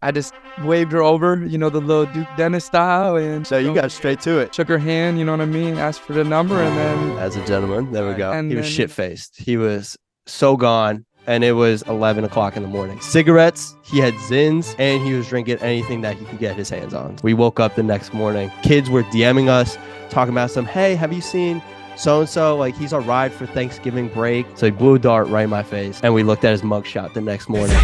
I just waved her over, the little Duke Dennis style, and So you got straight to it. shook her hand, you know what I mean? Asked for the number, and then As a gentleman, there we go. And He was then- shit-faced. He was so gone, and it was 11 o'clock in the morning. Cigarettes, he had Zins, and he was drinking anything that he could get his hands on. We woke up the next morning. Kids were DMing us, talking about some, hey, have you seen so-and-so? Like, he's our ride for Thanksgiving break. So he blew a dart right in my face, and we looked at his mugshot the next morning.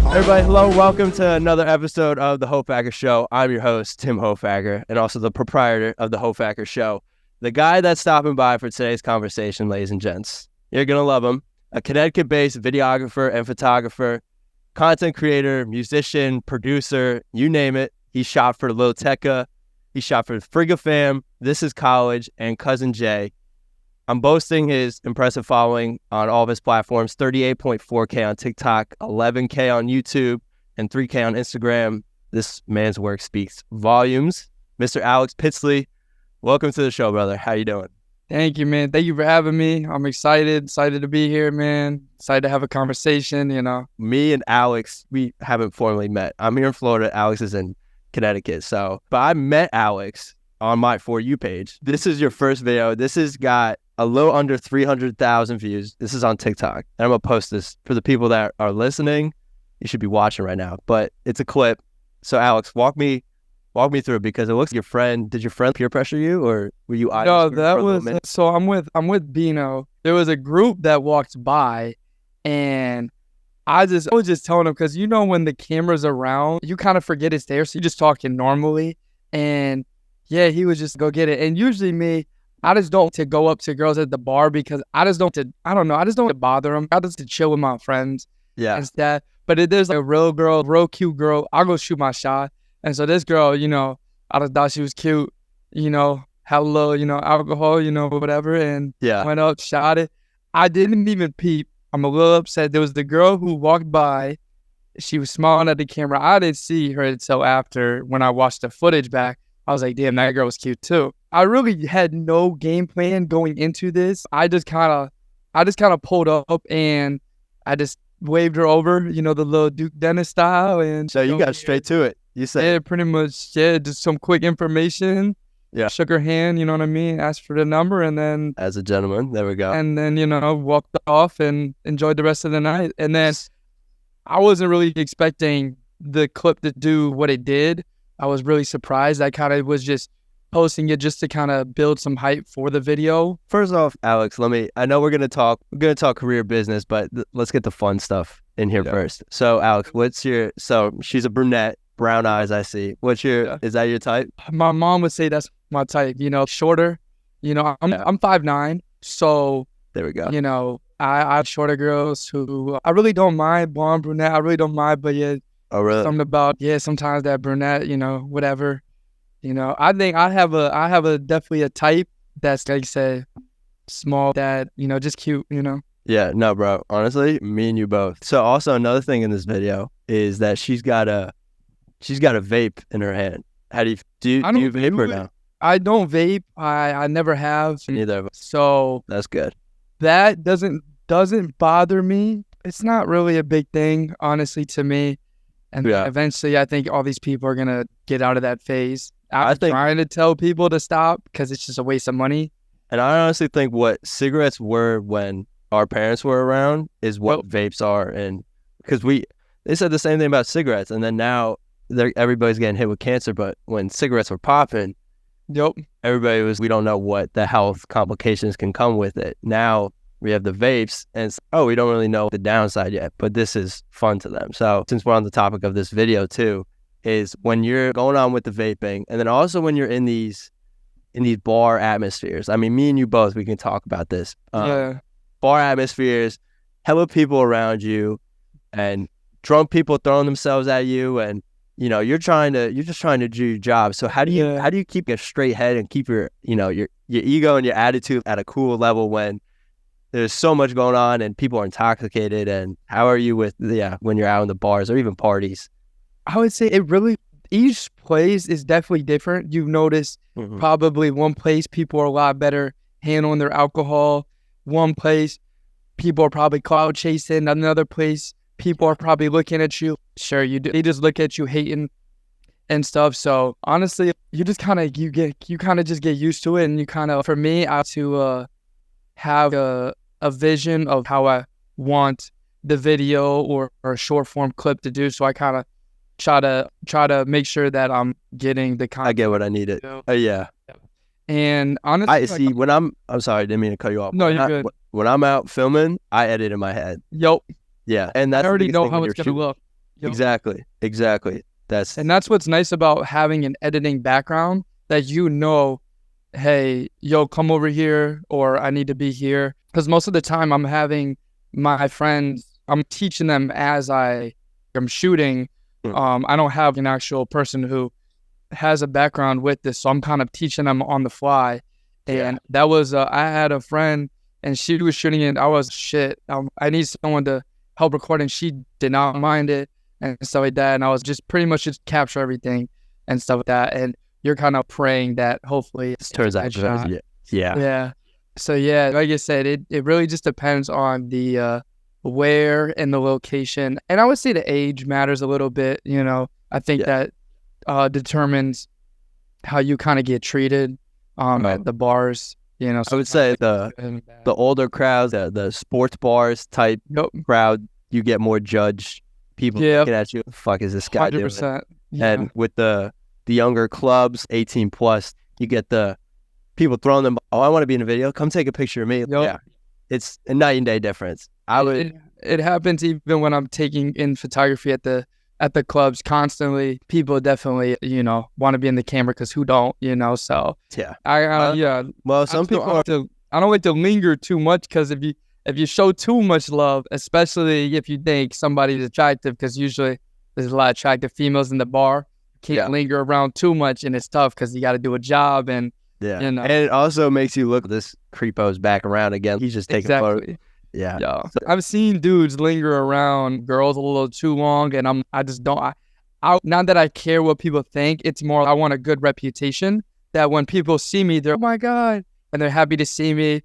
Everybody, hello, welcome to another episode of the Hofacker Show. I'm your host, Tim Hofacker, and also the proprietor of the Hofacker Show. The guy that's stopping by for today's conversation, ladies and gents. You're going to love him. A Connecticut-based videographer and photographer, content creator, musician, producer, you name it. He shot for Lil Tecca. He shot for Friga fam, This Is College, and Cousin Jay. I'm boasting his impressive following on all of his platforms, 38.4K on TikTok, 11K on YouTube, and 3K on Instagram. This man's work speaks volumes. Mr. Alex Pitsley, welcome to the show, brother. How you doing? Thank you, man. Thank you for having me. I'm excited to be here, man. Excited to have a conversation, Me and Alex, we haven't formally met. I'm here in Florida. Alex is in Connecticut. But I met Alex on my For You page. This is your first video. This has got a little under 300,000 views. This is on TikTok. And I'm going to post this for the people that are listening. You should be watching right now, but it's a clip. So Alex, walk me through it, because it looks like did your friend peer pressure you, or were you No, that was, so I'm with Bino. There was a group that walked by, and I was just telling him, because when the camera's around, you kind of forget it's there, so you're just talking normally. And yeah, he was just go get it. And usually me, I just don't to go up to girls at the bar, because I just don't want to bother them. I just to chill with my friends. Yeah. Instead. But if there's like a real cute girl, I'll go shoot my shot. And so this girl, I just thought she was cute, had a little, alcohol, whatever. And went up, shot it. I didn't even peep. I'm a little upset. There was the girl who walked by. She was smiling at the camera. I didn't see her until after, when I watched the footage back. I was like, damn, that girl was cute too. I really had no game plan going into this. I just kind of pulled up, and I just waved her over, the little Duke Dennis style. And so you got straight to it. You said, yeah, pretty much, just some quick information. Yeah. Shook her hand, you know what I mean? Asked for the number, and then, as a gentleman, there we go. And then, walked off and enjoyed the rest of the night. And then I wasn't really expecting the clip to do what it did. I was really surprised. I kind of was just posting it just to kind of build some hype for the video. First off, Alex, I know we're going to talk career business, but let's get the fun stuff in here first. So Alex, so she's a brunette, brown eyes, I see. Is that your type? My mom would say that's my type, shorter, I'm 5'9", so there we go. I have shorter girls who I really don't mind, blonde, brunette, I really don't mind, but yeah. Oh, really? Something about, sometimes that brunette, whatever. I think I have a definitely a type that's, like you said, small, that, just cute, Yeah, no, bro. Honestly, me and you both. So also another thing in this video is that she's got a vape in her hand. How do you vape or no? I don't vape. I never have. Neither of us. So that's good. That doesn't bother me. It's not really a big thing, honestly, to me. And eventually, I think all these people are going to get out of that phase. I'm trying to tell people to stop, because it's just a waste of money. And I honestly think what cigarettes were when our parents were around is what vapes are. And because they said the same thing about cigarettes. And then now everybody's getting hit with cancer. But when cigarettes were popping, everybody we don't know what the health complications can come with it. Now we have the vapes, and we don't really know the downside yet, but this is fun to them. So since we're on the topic of this video too, is when you're going on with the vaping, and then also when you're in these bar atmospheres. I mean, me and you both, we can talk about this. Bar atmospheres, hella people around you, and drunk people throwing themselves at you, and you're just trying to do your job. So how do you keep a straight head and keep your ego and your attitude at a cool level when there's so much going on and people are intoxicated? And how are you with when you're out in the bars or even parties? I would say each place is definitely different. You've noticed probably one place people are a lot better handling their alcohol. One place people are probably cloud chasing. Another place people are probably looking at you. Sure, they just look at you hating and stuff. So honestly, you just kind of just get used to it. And you kind of, for me, I have to have a vision of how I want the video or a short form clip to do. So I kind of try to make sure that I'm getting the content. I get what I needed. Yeah. And honestly, I see when I'm sorry, I didn't mean to cut you off. No, you're good. When I'm out filming, I edit in my head. Yep. Yeah. And that's I already know how it's going to look. Yep. Exactly. That's what's nice about having an editing background, that hey, yo, come over here, or I need to be here. Because most of the time I'm having my friends, I'm teaching them as I'm shooting. I don't have an actual person who has a background with this, so I'm kind of teaching them on the fly. And that was, I had a friend and she was shooting it. I was I need someone to help record, and she did not mind it and stuff like that. And I was just pretty much just capture everything and stuff like that. And you're kind of praying that hopefully it turns out. Yeah. So like I said, it really just depends on the where and the location. And I would say the age matters a little bit. I think that determines how you kind of get treated at the bars. I would say the older crowds, the sports bars type crowd, you get more judged. People looking at you, fuck is this guy 100%, doing? Yeah. And with the younger clubs, 18 plus, you get the people throwing them, I want to be in a video, come take a picture of me. Yep. Yeah. It's a night and day difference. It happens even when I'm taking in photography at the clubs constantly. People definitely, want to be in the camera, because who don't, so. Yeah. Well, some people I don't like to linger too much, because if you show too much love, especially if you think somebody's attractive, because usually there's a lot of attractive females in the bar, can't linger around too much, and it's tough because you got to do a job. And and it also makes you look, this creepo's back around again. He's just taking photos. Yeah. So I've seen dudes linger around girls a little too long, and I just don't. Not that I care what people think. It's more I want a good reputation, that when people see me, they're, oh my God, and they're happy to see me.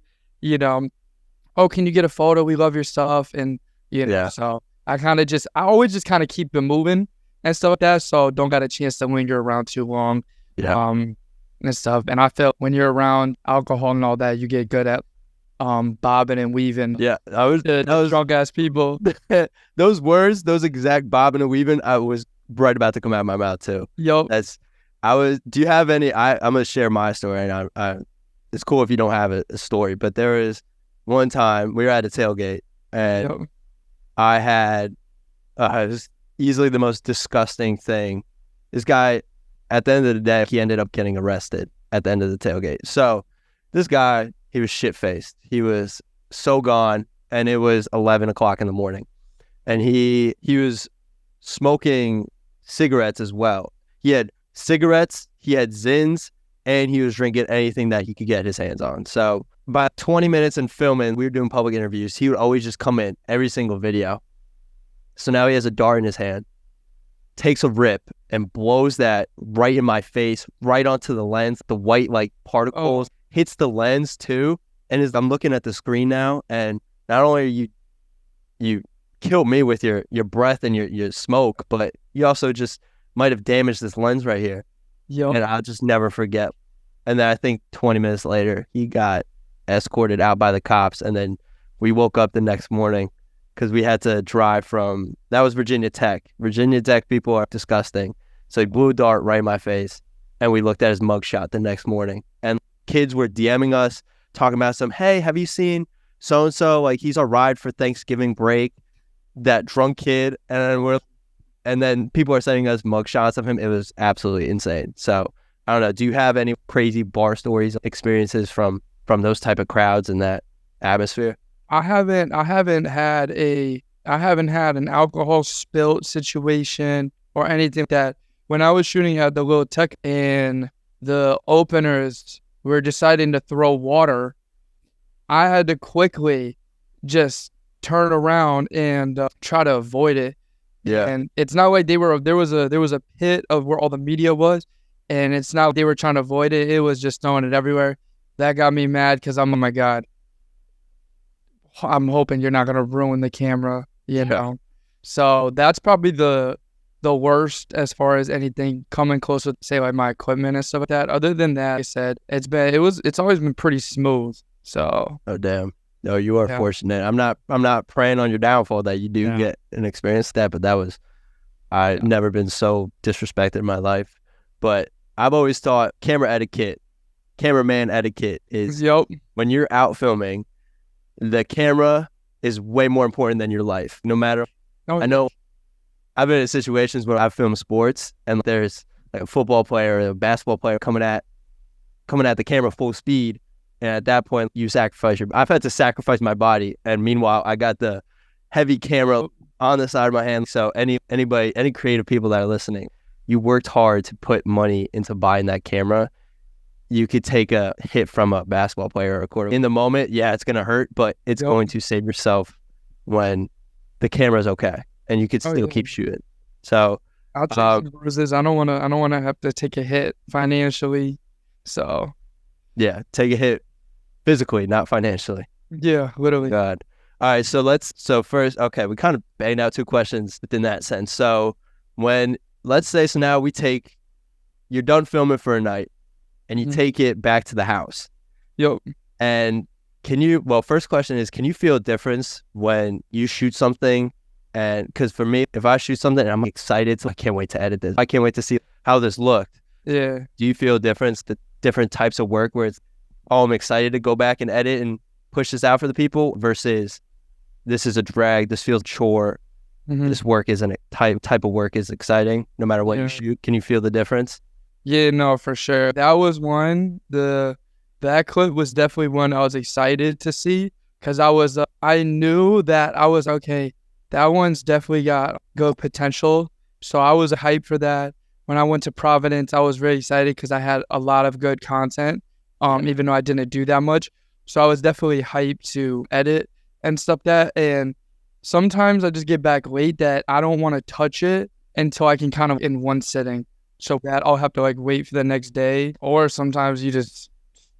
Oh, can you get a photo? We love your stuff, and So I always just kind of keep it moving and stuff like that. So don't got a chance to linger around too long. Yeah. And stuff. And I feel when you're around alcohol and all that, you get good at bobbing and weaving. Yeah, those drunk ass people. Those words, those exact bobbing and weaving, I was right about to come out of my mouth too. Yup. Do you have any? I'm gonna share my story, and it's cool if you don't have a story, but there is one time we were at a tailgate, and I had it was easily the most disgusting thing. This guy, at the end of the day, he ended up getting arrested at the end of the tailgate. So this guy, he was shit-faced. He was so gone, and it was 11 o'clock in the morning. And he was smoking cigarettes as well. He had cigarettes, he had Zins, and he was drinking anything that he could get his hands on. So about 20 minutes in filming, we were doing public interviews. He would always just come in every single video. So now he has a dart in his hand, takes a rip, and blows that right in my face, right onto the lens. The white particles hits the lens too. And as I'm looking at the screen now, and not only you killed me with your breath and your smoke, but you also just might have damaged this lens right here. Yep. And I'll just never forget. And then I think 20 minutes later, he got escorted out by the cops. And then we woke up the next morning, because we had to drive from, that was Virginia Tech. Virginia Tech people are disgusting. So he blew a dart right in my face, and we looked at his mugshot the next morning. And kids were DMing us, talking about hey, have you seen so-and-so? He's our ride for Thanksgiving break, that drunk kid. And then people are sending us mugshots of him. It was absolutely insane. So I don't know. Do you have any crazy bar stories, experiences from those type of crowds and that atmosphere? I haven't had an alcohol spilt situation or anything like that. When I was shooting at the little Tecca and the openers were deciding to throw water, I had to quickly just turn around and try to avoid it. Yeah. And it's not like there was a pit of where all the media was, and it's not like they were trying to avoid it. It was just throwing it everywhere. That got me mad because oh my God, I'm hoping you're not gonna ruin the camera, you know. So that's probably the worst as far as anything coming close with, say, like my equipment and stuff like that. Other than that, like I said, it's always been pretty smooth. So oh damn, no, you are fortunate. I'm not praying on your downfall that you do get an experience like that, but I've never been so disrespected in my life. But I've always thought cameraman etiquette is when you're out filming, the camera is way more important than your life. No matter, I know I've been in situations where I've filmed sports and there's like a football player or a basketball player coming at the camera full speed. And at that point, I've had to sacrifice my body. And meanwhile, I got the heavy camera on the side of my hand. So any creative people that are listening, you worked hard to put money into buying that camera. You could take a hit from a basketball player or a quarterback. In the moment, yeah, it's going to hurt, but it's going to save yourself when the camera's okay and you could still keep shooting. So I'll take some bruises. I don't want to have to take a hit financially. So yeah, take a hit physically, not financially. Yeah, literally. God. All right, so first, okay, we kind of banged out two questions within that sense. So let's say now you're done filming for a night and you take it back to the house. And first question is, can you feel a difference when you shoot something? And because for me, if I shoot something and I'm excited, I can't wait to edit this. I can't wait to see how this looked. Yeah. Do you feel a difference, the different types of work where it's, I'm excited to go back and edit and push this out for the people versus this is a drag, this feels chore, this work isn't type of work is exciting no matter what you shoot. Can you feel the difference? Yeah, no, for sure. That was one. That clip was definitely one I was excited to see because I knew that I was okay. That one's definitely got good potential. So I was hyped for that. When I went to Providence, I was really excited because I had a lot of good content, even though I didn't do that much. So I was definitely hyped to edit and stuff that. And sometimes I just get back late that I don't want to touch it until I can kind of in one sitting. So that I'll have to wait for the next day. Or sometimes you just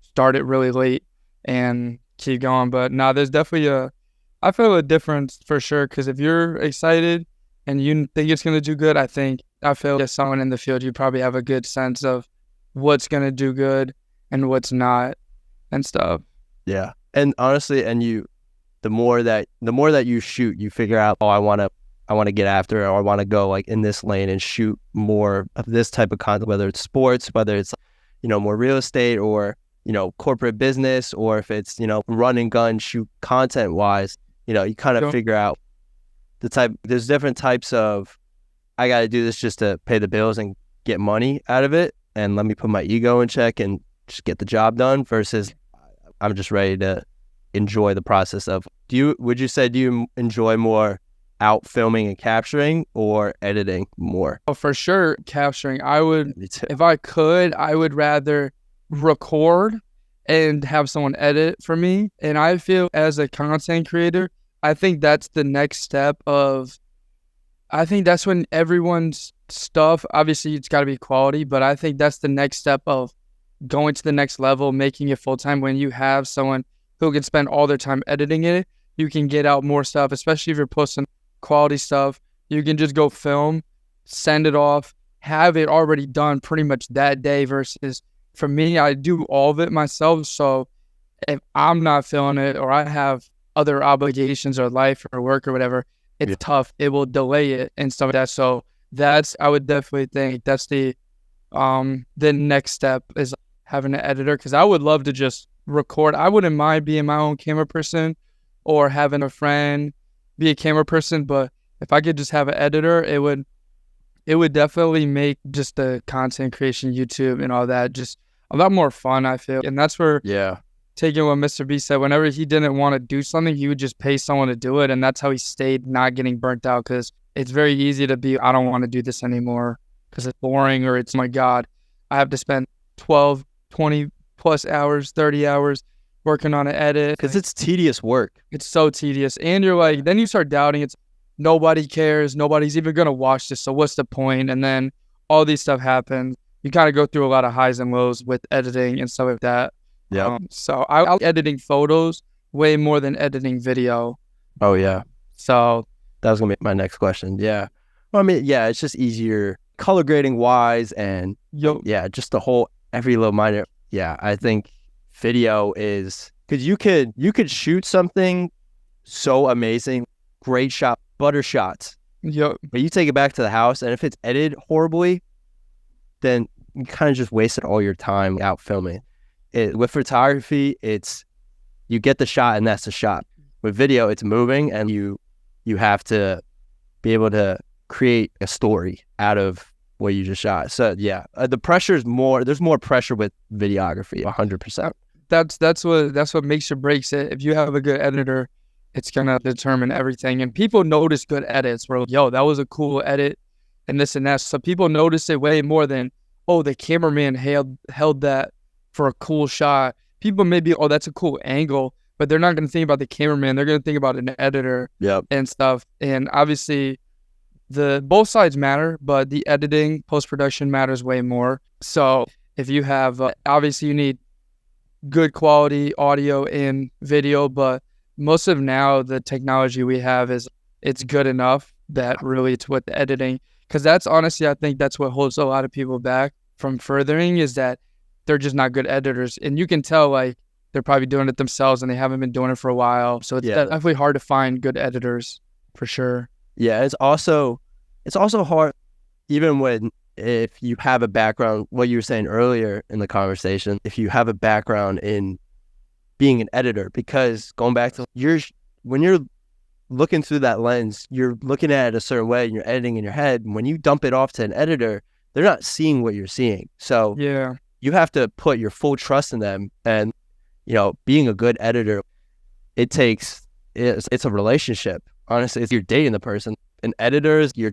start it really late and keep going. But no, there's definitely I feel a difference for sure. Because if you're excited and you think it's going to do good, I feel as someone in the field, you probably have a good sense of what's going to do good and what's not and stuff. Yeah. And honestly, the more that you shoot, you figure out, I want to get after it, or I want to go in this lane and shoot more of this type of content, whether it's sports, whether it's, more real estate or, corporate business, or if it's, run and gun shoot content wise, you kind of figure out there's different types of, I got to do this just to pay the bills and get money out of it. And let me put my ego in check and just get the job done versus I'm just ready to enjoy the process of, would you say, do you enjoy more out filming and capturing or editing more? Oh, for sure, capturing. If I could, I would rather record and have someone edit for me. And I feel as a content creator, I think that's the next step I think that's when everyone's stuff, obviously it's got to be quality, but I think that's the next step of going to the next level, making it full-time. When you have someone who can spend all their time editing it, you can get out more stuff, especially if you're posting quality stuff. You can just go film, send it off, have it already done pretty much that day versus for me, I do all of it myself. So if I'm not feeling it or I have other obligations or life or work or whatever, it's tough. It will delay it and stuff like that. So I would definitely think that's the next step is having an editor, because I would love to just record. I wouldn't mind being my own camera person or having a friend be a camera person, but if I could just have an editor, it would definitely make just the content creation, YouTube and all that just a lot more fun, I feel. And that's where taking what Mr. B said, whenever he didn't want to do something, he would just pay someone to do it. And that's how he stayed not getting burnt out, because it's very easy to be, I don't want to do this anymore because it's boring, or it's, my God, I have to spend 12, 20 plus hours, 30 hours working on an edit. Because it's tedious work. It's so tedious. And you're like, then you start doubting, it's nobody cares. Nobody's even going to watch this. So what's the point? And then all these stuff happens. You kind of go through a lot of highs and lows with editing and stuff like that. Yeah. So I like editing photos way more than editing video. Oh, yeah. So that was going to be my next question. Yeah. Well, I mean, yeah, it's just easier color grading wise, and yeah, just the whole every little minor. Yeah, I think video is, because you could shoot something so amazing, great shot, butter shots. Yep. But you take it back to the house, and if it's edited horribly, then you kind of just wasted all your time out filming. With photography, it's you get the shot and that's the shot. With video, it's moving, and you have to be able to create a story out of what you just shot. So yeah, the pressure is more. There's more pressure with videography, 100%. That's what makes or breaks it. If you have a good editor, it's gonna determine everything. And people notice good edits. Where, yo, that was a cool edit, and this and that. So people notice it way more than, oh, the cameraman held that for a cool shot. People may be, oh, that's a cool angle, but they're not gonna think about the cameraman. They're gonna think about an editor. Yep. And stuff. And obviously, both sides matter, but the editing, post-production matters way more. So if you have, obviously you need good quality audio and video, but most of now the technology we have it's good enough that really it's with the editing. Because that's honestly, I think that's what holds a lot of people back from furthering, is that they're just not good editors. And you can tell, like, they're probably doing it themselves and they haven't been doing it for a while. So it's definitely hard to find good editors, for sure. Yeah, it's also hard, even if you have a background, what you were saying earlier in the conversation, if you have a background in being an editor, because going back to when you're looking through that lens, you're looking at it a certain way and you're editing in your head. And when you dump it off to an editor, they're not seeing what you're seeing. So yeah, you have to put your full trust in them. And, being a good editor, it's a relationship. Honestly, it's you're dating the person. And editors, you're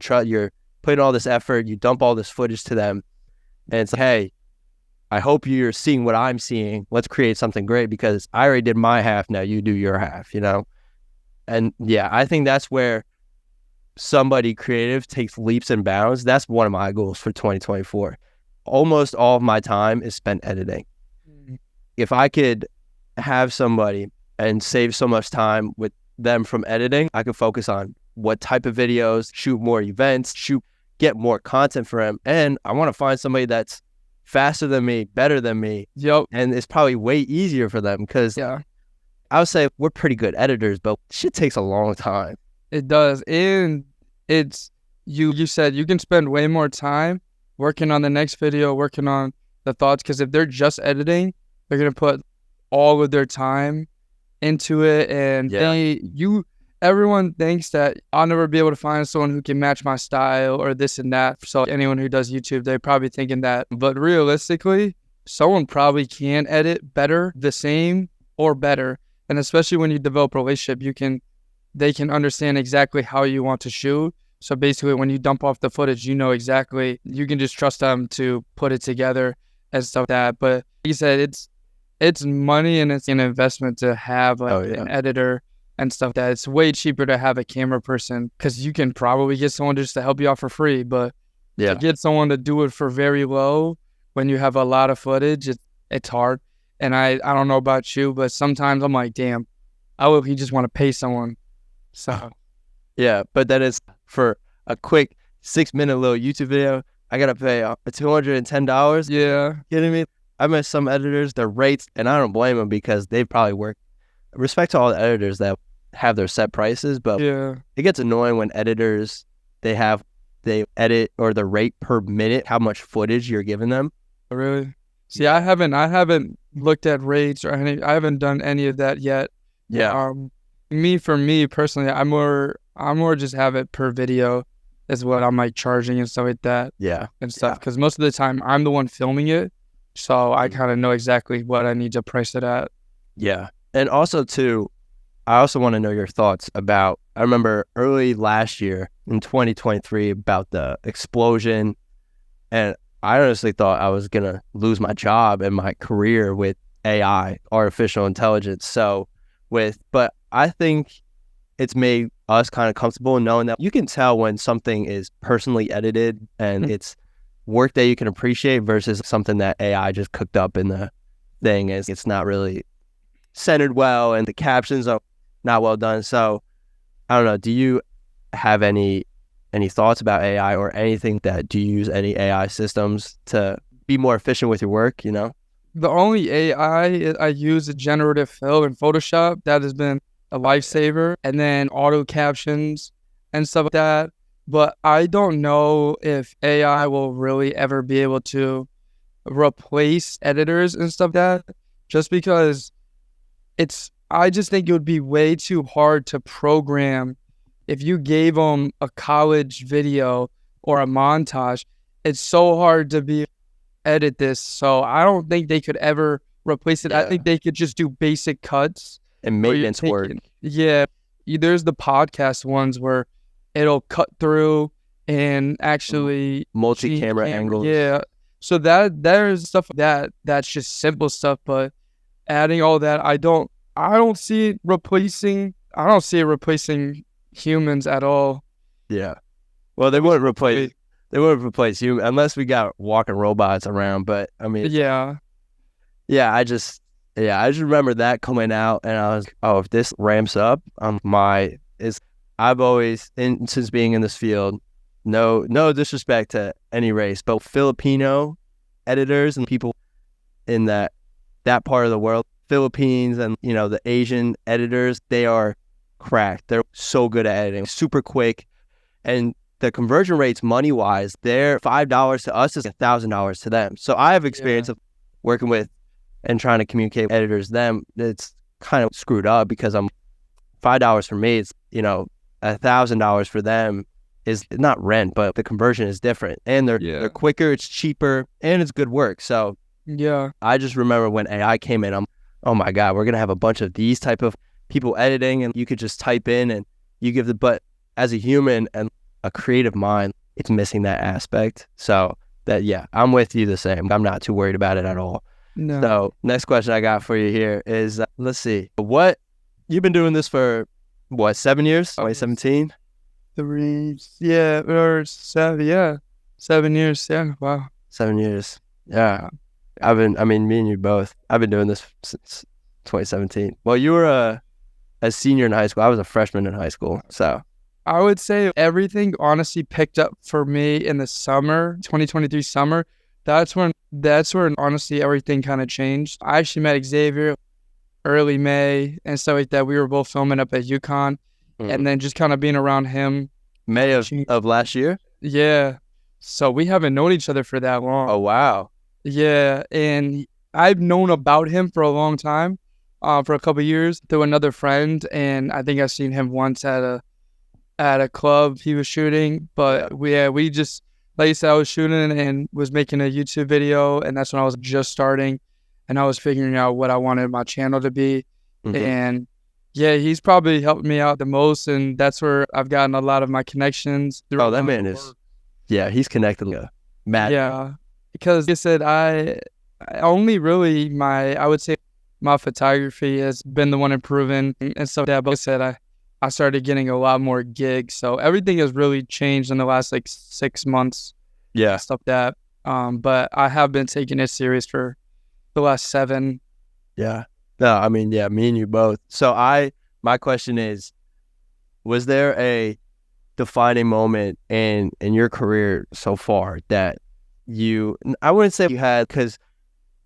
putting all this effort, you dump all this footage to them, and it's like, hey, I hope you're seeing what I'm seeing. Let's create something great, because I already did my half. Now you do your half, And yeah, I think that's where somebody creative takes leaps and bounds. That's one of my goals for 2024. Almost all of my time is spent editing. Mm-hmm. If I could have somebody and save so much time with them from editing, I could focus on what type of videos, shoot more events, get more content for them. And I want to find somebody that's faster than me, better than me. Yep. And it's probably way easier for them, because I would say we're pretty good editors, but shit takes a long time. It does. And it's, you said you can spend way more time working on the next video, working on the thoughts, because if they're just editing, they're going to put all of their time into it. And everyone thinks that I'll never be able to find someone who can match my style or this and that. So anyone who does YouTube, they're probably thinking that. But realistically, someone probably can edit better, the same, or better. And especially when you develop a relationship, they can understand exactly how you want to shoot. So basically, when you dump off the footage, exactly, you can just trust them to put it together and stuff like that. But like you said, it's money, and it's an investment to have an editor and stuff. That it's way cheaper to have a camera person, because you can probably get someone just to help you out for free. But to get someone to do it for very low when you have a lot of footage, it's hard. And I don't know about you, but sometimes I'm like, damn, I would just want to pay someone. So yeah, but then it's for a quick 6-minute little YouTube video, I gotta pay $210. Yeah, kidding me? I met some editors, their rates, and I don't blame them, because they probably work. Respect to all the editors that have their set prices, but it gets annoying when editors they edit, or the rate per minute, how much footage you're giving them. Really? See, I haven't looked at rates or any. I haven't done any of that yet. Yeah. For me personally, I'm more just have it per video is what I'm like charging and stuff like that. Yeah. And stuff, because most of the time I'm the one filming it, so I kind of know exactly what I need to price it at. Yeah. And also too, I also want to know your thoughts about, I remember early last year, in 2023 about the explosion, and I honestly thought I was gonna lose my job and my career with AI, artificial intelligence. But I think it's made us kind of comfortable in knowing that you can tell when something is personally edited and it's work that you can appreciate versus something that AI just cooked up in the thing. It's not really centered well and the captions are not well done. So I don't know. Do you have any thoughts about AI or anything do you use any AI systems to be more efficient with your work, you know? The only AI I use is generative fill in Photoshop. That has been a lifesaver. And then auto captions and stuff like that. But I don't know if AI will really ever be able to replace editors and stuff like that, just because I just think it would be way too hard to program. If you gave them a college video or a montage, it's so hard to edit this. So I don't think they could ever replace it. Yeah. I think they could just do basic cuts and maintenance work. Yeah. There's the podcast ones where it'll cut through and actually multi-camera angles. Yeah. So there's stuff like that's just simple stuff, but adding all that, I don't see it replacing humans at all. Yeah. Well, they wouldn't replace human unless we got walking robots around, but I mean, I just remember that coming out and I was, if this ramps up, I've always, since being in this field, no disrespect to any race, but Filipino editors and people in that part of the world, Philippines and, you know, the Asian editors, they are cracked. They're so good at editing, super quick. And the conversion rates money-wise, they're $5 to us is $1,000 to them. So I have experience of working with and trying to communicate with editors. It's kind of screwed up because $5 for me, it's, you know, $1,000 for them is not rent, but the conversion is different. And they're quicker, it's cheaper, and it's good work. So yeah, I just remember when AI came in, oh my God, we're going to have a bunch of these type of people editing and you could just type in and you give but as a human and a creative mind, it's missing that aspect. So I'm with you the same. I'm not too worried about it at all. No. So next question I got for you here is, let's see, you've been doing this for 7 years? 2017? 7 years. Yeah. Wow. 7 years. Yeah. Me and you both. I've been doing this since 2017. Well, you were a senior in high school. I was a freshman in high school. So I would say everything honestly picked up for me in the summer, 2023 summer. That's when honestly everything kind of changed. I actually met Xavier early May and stuff like that. We were both filming up at UConn, and then just kind of being around him. May of last year? Yeah. So we haven't known each other for that long. Oh, wow. Yeah. And I've known about him for a long time, for a couple of years through another friend. And I think I've seen him once at a club he was shooting. But we just, like you said, I was shooting and was making a YouTube video. And that's when I was just starting. And I was figuring out what I wanted my channel to be. Mm-hmm. And yeah, he's probably helped me out the most. And that's where I've gotten a lot of my connections. Oh, that man is, he's connected. Matt. Yeah. Because like I said, I only really I would say my photography has been the one improving and stuff like that. But like I said, I started getting a lot more gigs. So everything has really changed in the last 6 months. Yeah. Stuff like that. But I have been taking it serious for the last 7. Yeah. No, me and you both. So my question is, was there a defining moment in your career so far that I wouldn't say you had, because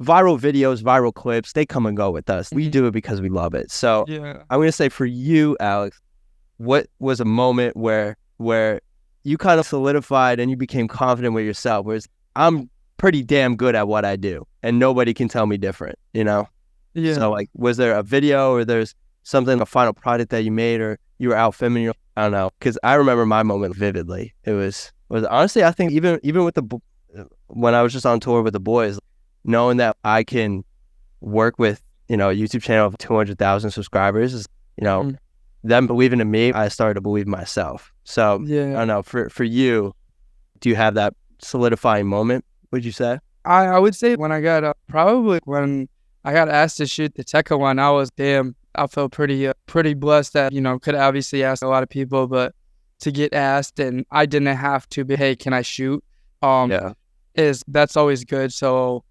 viral videos, viral clips, they come and go with us. We do it because we love it. So I'm going to say for you, Alex, what was a moment where you kind of solidified and you became confident with yourself, whereas I'm pretty damn good at what I do and nobody can tell me different, you know? Yeah. So was there a video or there's something, a final product that you made, or you were out filming I don't know. Because I remember my moment vividly. It was honestly, I think even with when I was just on tour with the boys, knowing that I can work with, a YouTube channel of 200,000 subscribers is, them believing in me, I started to believe myself. So I Yeah. don't know, for you, do you have that solidifying moment, would you say? I would say when I got probably when I got asked to shoot the Tecca one, I felt pretty blessed that, you know, could obviously ask a lot of people, but to get asked and I didn't have to be, hey, can I shoot? That's always good. So,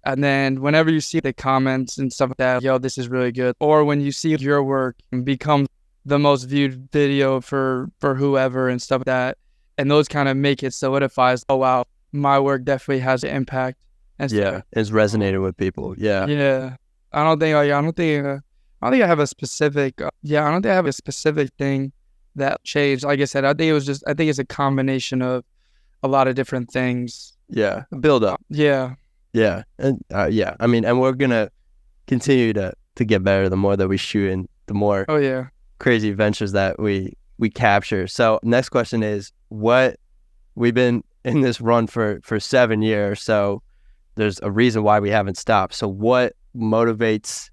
and then whenever you see the comments and stuff like that, yo, this is really good. Or when you see your work become the most viewed video for whoever and stuff like that, and those kind of make it solidifies, oh wow, my work definitely has an impact. And Yeah, it's resonating with people. Yeah. Yeah. I don't think I have a specific thing that changed. Like I said, I think it's a combination of a lot of different things. Yeah. Build up. Yeah. Yeah. And yeah, I mean, and we're gonna continue to get better the more that we shoot and the more crazy adventures that we capture. So next question is, we've been in this run for 7 years, so there's a reason why we haven't stopped. So what motivates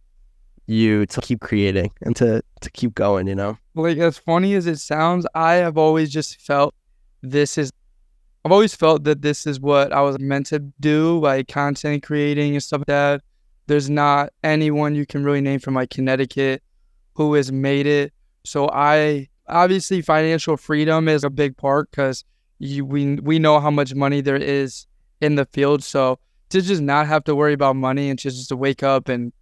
you to keep creating and to keep going, you know? Like, as funny as it sounds, I've always felt that this is what I was meant to do, like content creating and stuff like that. There's not anyone you can really name from like Connecticut who has made it. So obviously financial freedom is a big part because we know how much money there is in the field. So to just not have to worry about money and just to wake up and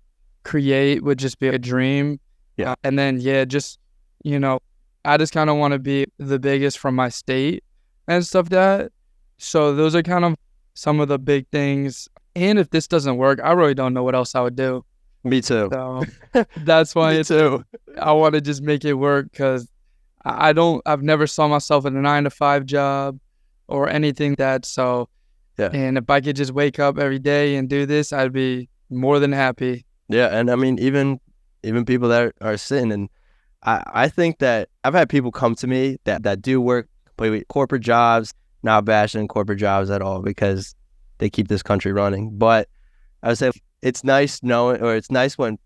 create would just be a dream. Yeah. And then, just, you know, I just kind of want to be the biggest from my state and stuff that. So those are kind of some of the big things. And if this doesn't work, I really don't know what else I would do. Me too. So that's why I want to just make it work because I've never saw myself in a 9-to-5 job or anything that. So, and if I could just wake up every day and do this, I'd be more than happy. Yeah. And I mean, even people that are sitting, and I think that I've had people come to me that do work completely corporate jobs, not bashing corporate jobs at all because they keep this country running. But I would say it's nice when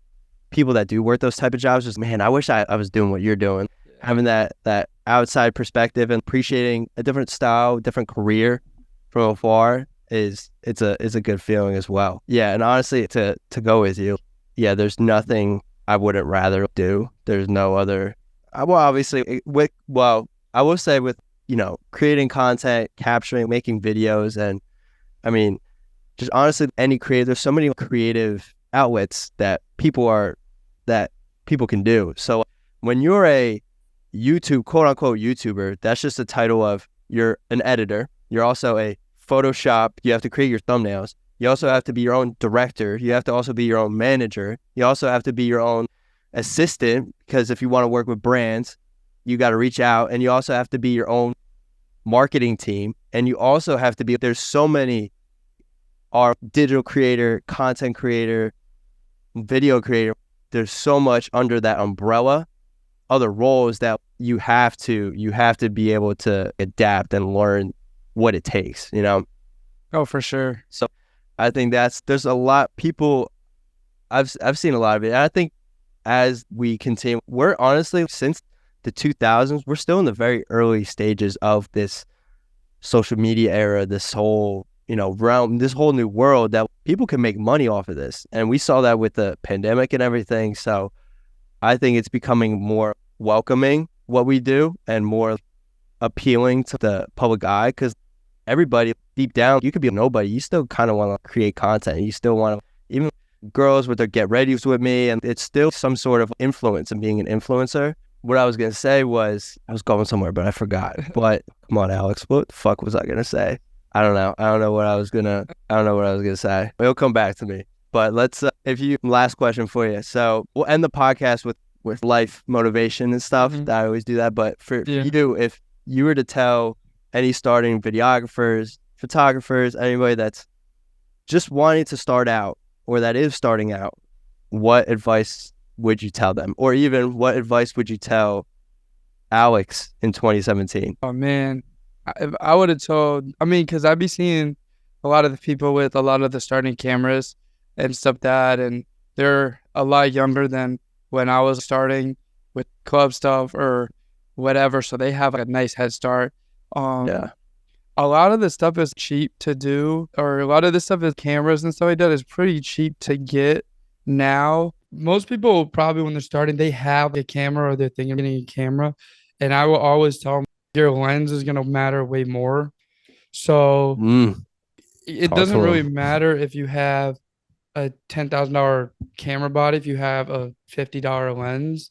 people that do work those type of jobs just, man, I wish I was doing what you're doing. Having that outside perspective and appreciating a different style, different career from afar is a good feeling as well. Yeah, and honestly, to go with you, there's nothing I wouldn't rather do. There's no other. I will say with, you know, creating content, capturing, making videos, and I mean, just honestly, any creative. There's so many creative outlets that people can do. So when you're a YouTube, quote unquote YouTuber, that's just a title of you're an editor. You're also a Photoshop. You have to create your thumbnails. You also have to be your own director. You have to also be your own manager. You also have to be your own assistant, because if you want to work with brands, you got to reach out, and you also have to be your own marketing team. And you also have to be, there's so many, are digital creator, content creator, video creator. There's so much under that umbrella, other roles that you have to be able to adapt and learn what it takes, you know? Oh, for sure. So I think there's a lot people, I've seen a lot of it. And I think as we continue, we're honestly, since the 2000s, we're still in the very early stages of this social media era, this whole, you know, realm, this whole new world that people can make money off of this. And we saw that with the pandemic and everything. So I think it's becoming more welcoming what we do and more appealing to the public eye, because everybody deep down, you could be a nobody. You still kind of want to create content. You still want to, even girls with their get readies with me, and it's still some sort of influence in being an influencer. What I was going to say was, I was going somewhere, but I forgot. But come on, Alex, what the fuck was I going to say? I don't know what I was going to say. It'll come back to me. But let's, last question for you. So we'll end the podcast with life motivation and stuff. Mm-hmm. I always do that. But for you, if you were to tell any starting videographers, photographers, anybody that's just wanting to start out or that is starting out, what advice would you tell them? Or even what advice would you tell Alex in 2017? Oh, man. I would have told, because I'd be seeing a lot of the people with a lot of the starting cameras and stuff that, and they're a lot younger than when I was starting with club stuff or whatever. So they have like a nice head start. Yeah. A lot of the stuff is cheap to do, or a lot of this stuff is cameras and stuff like that is pretty cheap to get now. Most people probably when they're starting, they have a camera or they're thinking of getting a camera. And I will always tell them your lens is going to matter way more. So it doesn't really matter if you have a $10,000 camera body, if you have a $50 lens.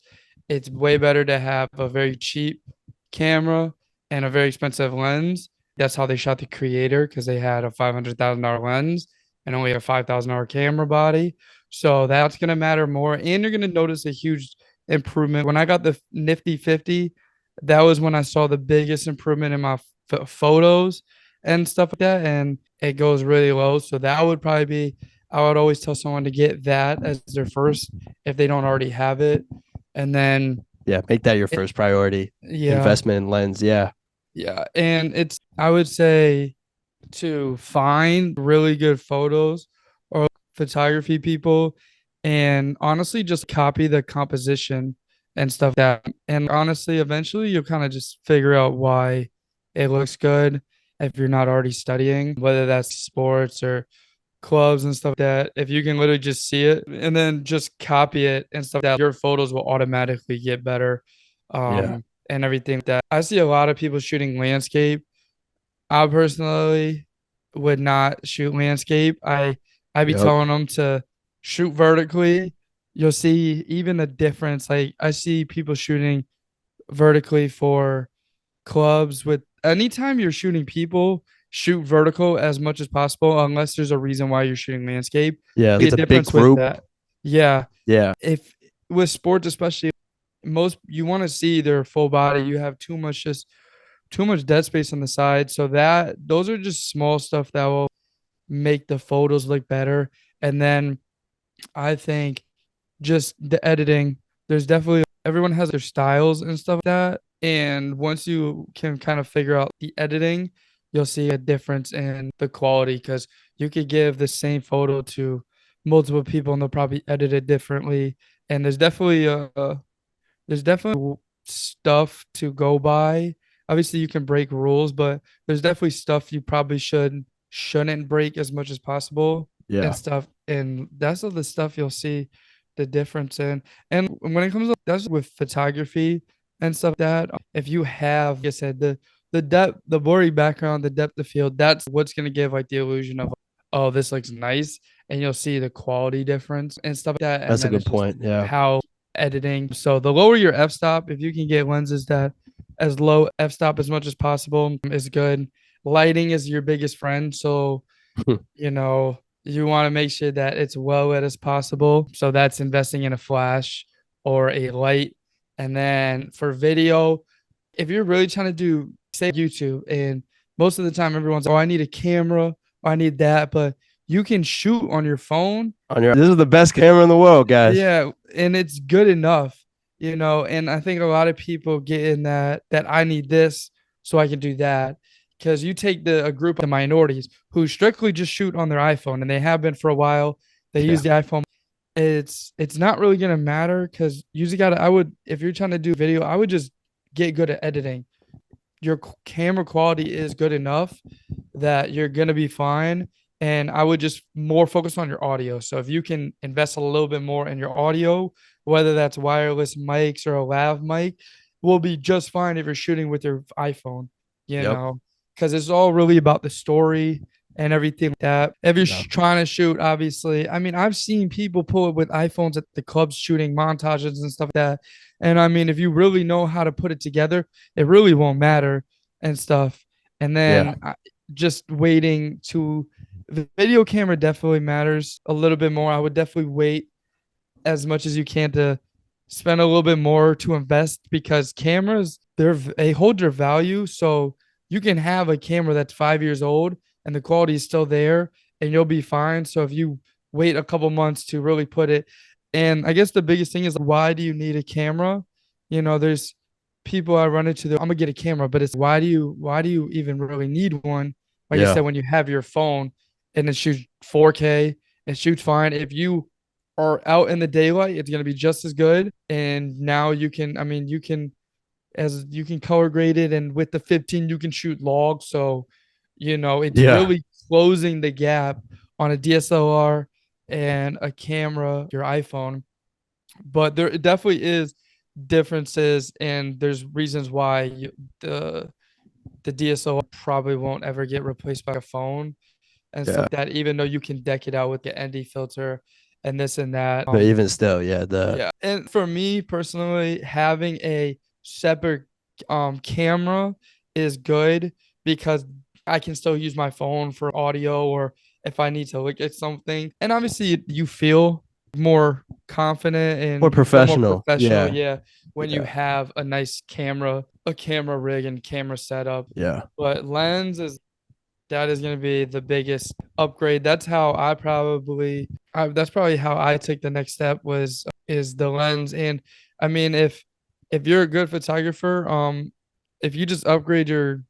It's way better to have a very cheap camera and a very expensive lens. That's how they shot the Creator, because they had a $500,000 lens and only a $5,000 camera body. So that's going to matter more. And you're going to notice a huge improvement. When I got the Nifty 50, that was when I saw the biggest improvement in my photos and stuff like that. And it goes really low. So that would probably be, I would always tell someone to get that as their first if they don't already have it. And then make that your first priority. Investment in lens. Yeah. And it's, I would say, to find really good photos or photography people and honestly just copy the composition and stuff that. And honestly, eventually you'll kind of just figure out why it looks good if you're not already studying, whether that's sports or clubs and stuff like that. If you can literally just see it and then just copy it and stuff like that, your photos will automatically get better. And everything that I see a lot of people shooting landscape. I personally would not shoot landscape. I'd be telling them to shoot vertically. You'll see even the difference. Like I see people shooting vertically for clubs. With anytime you're shooting people, shoot vertical as much as possible, unless there's a reason why you're shooting landscape. Yeah, it's a big group. With that. Yeah. Yeah. If with sports, especially, most you want to see their full body. You have too much dead space on the side. So those are just small stuff that will make the photos look better. And then I think just the editing, there's definitely, everyone has their styles and stuff like that. And once you can kind of figure out the editing, you'll see a difference in the quality, because you could give the same photo to multiple people and they'll probably edit it differently. And there's definitely stuff to go by. Obviously you can break rules, but there's definitely stuff you probably shouldn't break as much as possible and stuff. And that's all the stuff you'll see the difference in. And when it comes to that's with photography and stuff, that if you have, like I said, the depth, the blurry background, the depth of field, that's what's gonna give like the illusion of, oh, this looks nice, and you'll see the quality difference and stuff like that. And that's a good point. Yeah. How editing. So the lower your f-stop, if you can get lenses that as low f-stop as much as possible, is good. Lighting is your biggest friend. So, you want to make sure that it's well lit as possible. So that's investing in a flash or a light. And then for video, if you're really trying to do, say, YouTube, and most of the time everyone's, oh, I need a camera, or I need that, but you can shoot on your phone. This is the best camera in the world, guys. Yeah, and it's good enough, and I think a lot of people get in that I need this so I can do that. Because you take a group of minorities who strictly just shoot on their iPhone, and they have been for a while. They use the iPhone. It's not really gonna matter, because usually if you're trying to do video, I would just get good at editing. Your camera quality is good enough that you're gonna be fine. And I would just more focus on your audio. So if you can invest a little bit more in your audio, whether that's wireless mics or a lav mic, will be just fine if you're shooting with your iPhone, because it's all really about the story and everything like that. If you're trying to shoot, obviously, I mean, I've seen people pull it with iPhones at the clubs shooting montages and stuff like that. And I mean, if you really know how to put it together, it really won't matter and stuff. And then just waiting to, the video camera definitely matters a little bit more. I would definitely wait as much as you can to spend a little bit more to invest, because cameras, they hold their value. So you can have a camera that's 5 years old and the quality is still there and you'll be fine. So if you wait a couple months to really put it, and I guess the biggest thing is, why do you need a camera? There's people I run into, I'm gonna get a camera, but it's why do you even really need one? Like I said, when you have your phone and it shoots 4K, it shoots fine. If you are out in the daylight, it's going to be just as good. And now you can, I mean, you can color grade it, and with the 15 you can shoot log. So it's Yeah. really closing the gap on a DSLR and a camera, your iPhone. But there definitely is differences, and there's reasons why the DSLR probably won't ever get replaced by a phone and stuff Yeah. like that, even though you can deck it out with the ND filter and this and that. But even still, yeah, Yeah. And for me personally, having a separate camera is good because I can still use my phone for audio, or if I need to look at something. And obviously you feel more confident more and you feel more professional. professional, Yeah. yeah, when you Yeah. have a nice camera, a camera rig and camera setup. Yeah. But lens is that is going to be the biggest upgrade. That's probably how I take the next step was is the lens. And I mean, if you're a good photographer, if you just upgrade your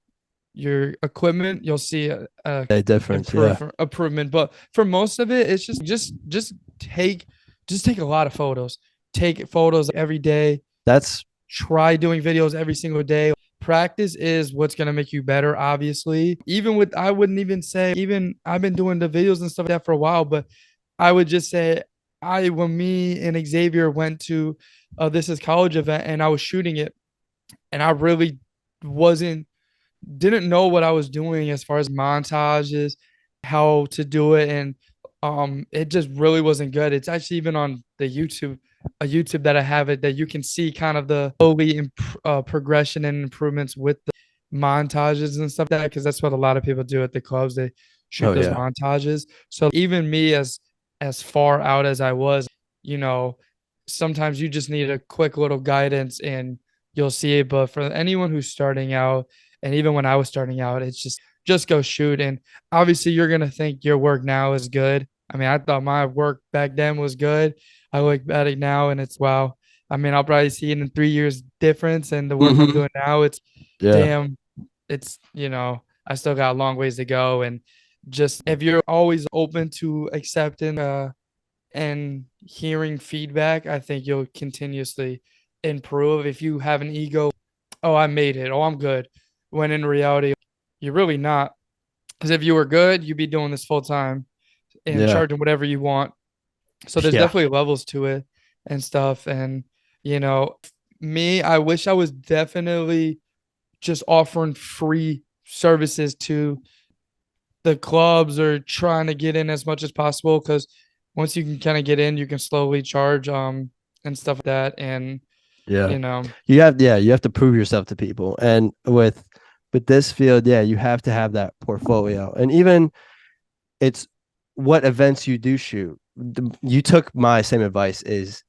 equipment, you'll see a A difference. Yeah. improvement. But for most of it, it's just take take a lot of photos. Take photos every day. That's Try doing videos every single day. Practice is what's going to make you better, obviously. Even with, I wouldn't even say, even I've been doing the videos and stuff like that for a while, but I would just say, when me and Xavier went to This Is College event and I was shooting it, and I really wasn't, didn't know what I was doing as far as montages, how to do it, and it just really wasn't good. It's actually even on the YouTube that I have it, that you can see kind of the slowly progression and improvements with the montages and stuff like that, because that's what a lot of people do at the clubs. They shoot those yeah. montages. So even me, as far out as I was, you know, sometimes you just need a quick little guidance and you'll see it. But for anyone who's starting out, and even when I was starting out, it's just go shoot. And obviously you're gonna think your work now is good. I mean, I thought my work back then was good. I look at it now and it's wow. I mean, I'll probably see it in 3 years difference, and the work I'm doing now, it's Yeah. damn, it's I still got a long ways to go. And just if you're always open to accepting and hearing feedback, I think you'll continuously improve. If you have an ego, oh, I made it, oh, I'm good, when in reality, you're really not. Because if you were good, you'd be doing this full time and Yeah. charging whatever you want. So there's Yeah. definitely levels to it and stuff. And, you know, me, I wish I was definitely just offering free services to the clubs or trying to get in as much as possible, because once you can kind of get in, you can slowly charge and stuff like that. And Yeah. you know, You have to prove yourself to people. And with this field, yeah, you have to have that portfolio. And even it's what events you do shoot. You took my same advice is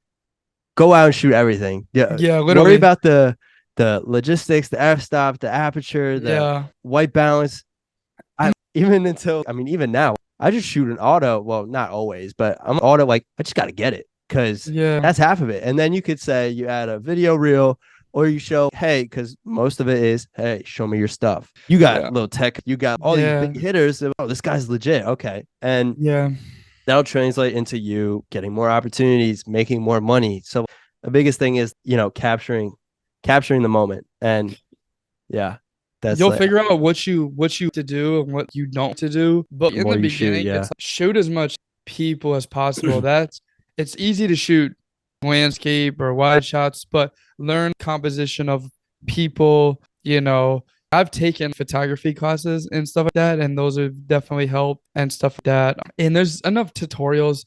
go out and shoot everything. Yeah. yeah, Worry literally, about the logistics, the f-stop, the aperture, the yeah, white balance. Even now, I just shoot an auto. Well, not always, but I'm auto, like I just gotta get it because yeah, that's half of it. And then you could say you add a video reel, or you show, hey, because most of it is, hey, show me your stuff. You got yeah, little tech, you got all these yeah, big hitters. Oh, this guy's legit. Okay. And yeah. that'll translate into you getting more opportunities, making more money. So the biggest thing is, capturing the moment. And yeah, that's You'll like figure out what you to do and what you don't to do. But the in more the you shoot. beginning, Yeah. it's like, shoot as much people as possible. It's easy to shoot landscape or wide shots, but learn composition of people. I've taken photography classes and stuff like that, and those have definitely helped and stuff like that. And there's enough tutorials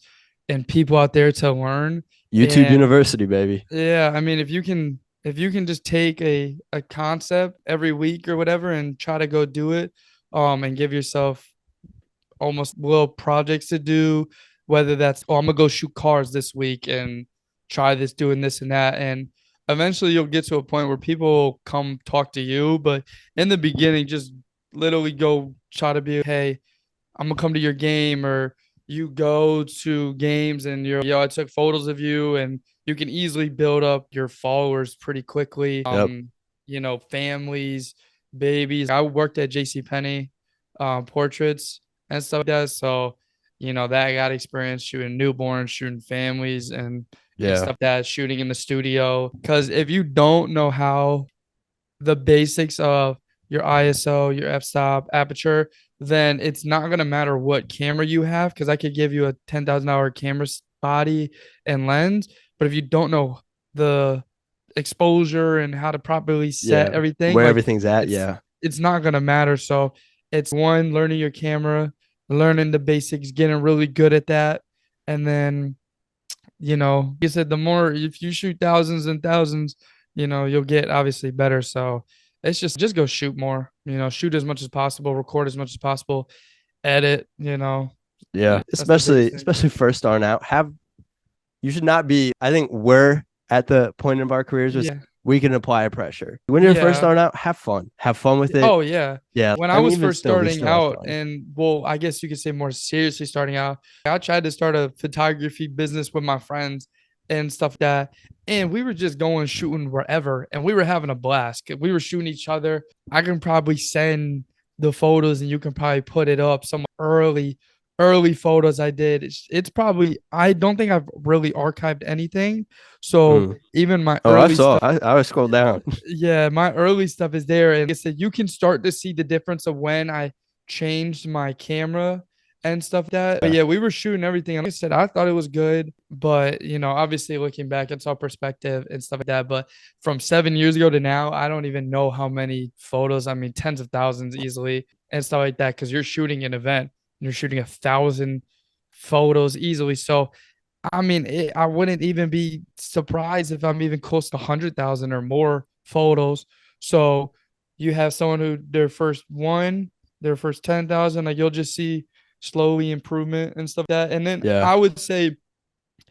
and people out there to learn. YouTube And University, baby. yeah, I mean, if you can just take a concept every week or whatever and try to go do it, and give yourself almost little projects to do, whether that's, oh, I'm gonna go shoot cars this week and try this, doing this and that. And eventually you'll get to a point where people will come talk to you. But in the beginning, just literally go try to be, hey, I'm gonna come to your game, or you go to games and I took photos of you, and you can easily build up your followers pretty quickly. Yep. Families, babies. I worked at JC Penney, portraits and stuff like that. So, that I got experience shooting newborns, shooting families, and Yeah. stuff that shooting in the studio. Because if you don't know how the basics of your ISO, your f-stop, aperture, then it's not gonna matter what camera you have. Because I could give you a $10,000 camera body and lens, but if you don't know the exposure and how to properly set everything, where like everything's at. it's not gonna matter. So it's one, learning your camera, learning the basics, getting really good at that, and then like you said, the more if you shoot thousands and thousands, you'll get obviously better. So it's just go shoot more, shoot as much as possible, record as much as possible, edit, Yeah. that's the biggest Especially first starting out. You should not be, I think we're at the point of our careers where yeah. we can apply pressure. When you're first Yeah. starting out, have fun. Have fun with it. Oh yeah. Yeah. When I was even first still, we starting still have out, fun. and well, I guess you could say more seriously starting out, I tried to start a photography business with my friends and stuff like that. And we were just going shooting wherever, and we were having a blast. We were shooting each other. I can probably send the photos and you can probably put it up. Some early photos I did. It's probably, I don't think I've really archived anything. So even my I early saw. stuff, I was scrolled down. yeah, my early stuff is there. And like I said, you can start to see the difference of when I changed my camera and stuff like that. But yeah, we were shooting everything. Like I said, I thought it was good, but obviously looking back, it's all perspective and stuff like that. But from 7 years ago to now, I don't even know how many photos. I mean, tens of thousands easily and stuff like that. Cause you're shooting an event and you're shooting 1,000 photos easily. So I mean, I wouldn't even be surprised if I'm even close to 100,000 or more photos. So you have someone who their first 10,000, like you'll just see slowly improvement and stuff like that. And then I would say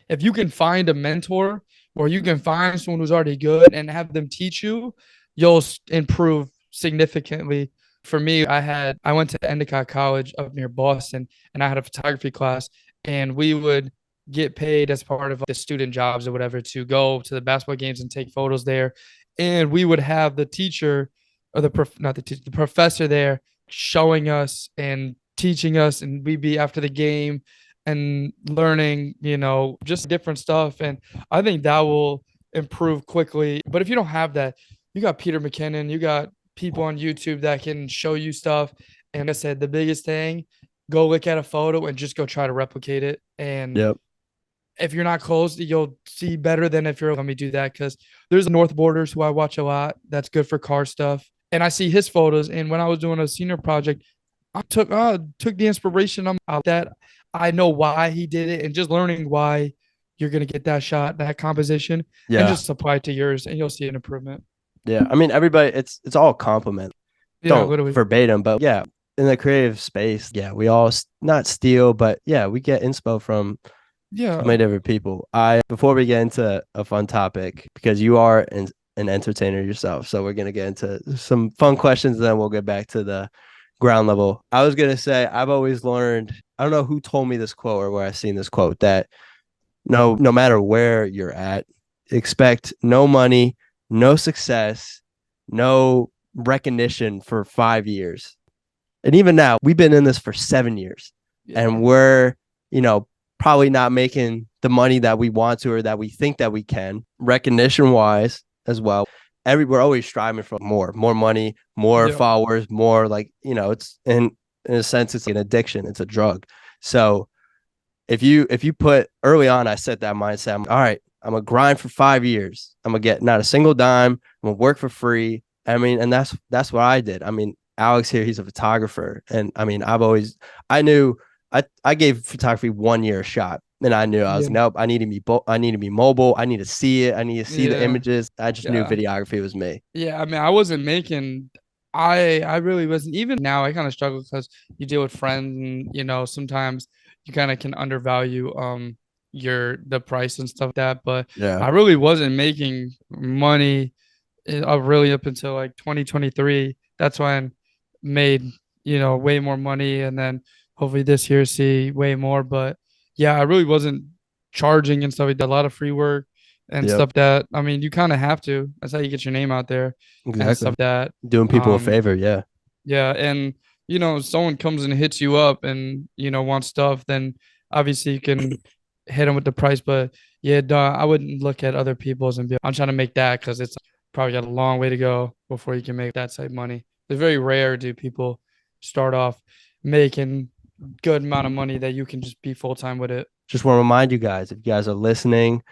if you can find a mentor or you can find someone who's already good and have them teach you, you'll improve significantly. For me, I went to Endicott College up near Boston, and I had a photography class, and we would get paid as part of the student jobs or whatever to go to the basketball games and take photos there. And we would have the teacher or not the teacher, the professor there showing us and teaching us, and we'd be after the game and learning, just different stuff. And I think that will improve quickly. But if you don't have that, you got Peter McKinnon, you got people on YouTube that can show you stuff. And like I said, the biggest thing, go look at a photo and just go try to replicate it. And if you're not close, you'll see better than if you're, let me do that. Cause there's North Borders who I watch a lot. That's good for car stuff. And I see his photos. And when I was doing a senior project, I took the inspiration out that I know why he did it, and just learning why you're going to get that shot, that composition, and just apply it to yours, and you'll see an improvement. Yeah. I mean, everybody, it's all a compliment. Don't literally verbatim, but yeah, in the creative space, we all not steal, but we get inspo from so many different people. Before we get into a fun topic, because you are an entertainer yourself, so we're gonna get into some fun questions, and then we'll get back to the ground level. I was gonna say, I've always learned, I don't know who told me this quote or where I've seen this quote, that no matter where you're at, expect no money, no success, no recognition for 5 years. And even now, we've been in this for 7 years, and we're, probably not making the money that we want to, or that we think that we can, recognition wise as well. We're always striving for more money, more followers, more, like, it's in a sense, it's an addiction. It's a drug. So if you put early on, I set that mindset. All right, I'm gonna grind for 5 years. I'm gonna get not a single dime. I'm gonna work for free. I mean, and that's what I did. I mean, Alex here, he's a photographer. And I mean, I gave photography 1 year a shot. And I knew I was nope. I need to be mobile. I need to see it. I need to see the images. I just knew videography was me. Yeah, I mean, I wasn't making. I really wasn't. Even now, I kind of struggle because you deal with friends, and sometimes you kind of can undervalue the price and stuff like that. But I really wasn't making money really up until like 2023. That's when I made way more money, and then hopefully this year see way more. But yeah, I really wasn't charging and stuff. I did a lot of free work and stuff that, I mean, you kind of have to. That's how you get your name out there and stuff that. Doing people a favor, Yeah, and someone comes and hits you up and, wants stuff, then obviously you can hit them with the price. But yeah, I wouldn't look at other people's and be, I'm trying to make that because it's probably got a long way to go before you can make that type of money. It's very rare do people start off making good amount of money that you can just be full time with it. Just want to remind you guys, if you guys are listening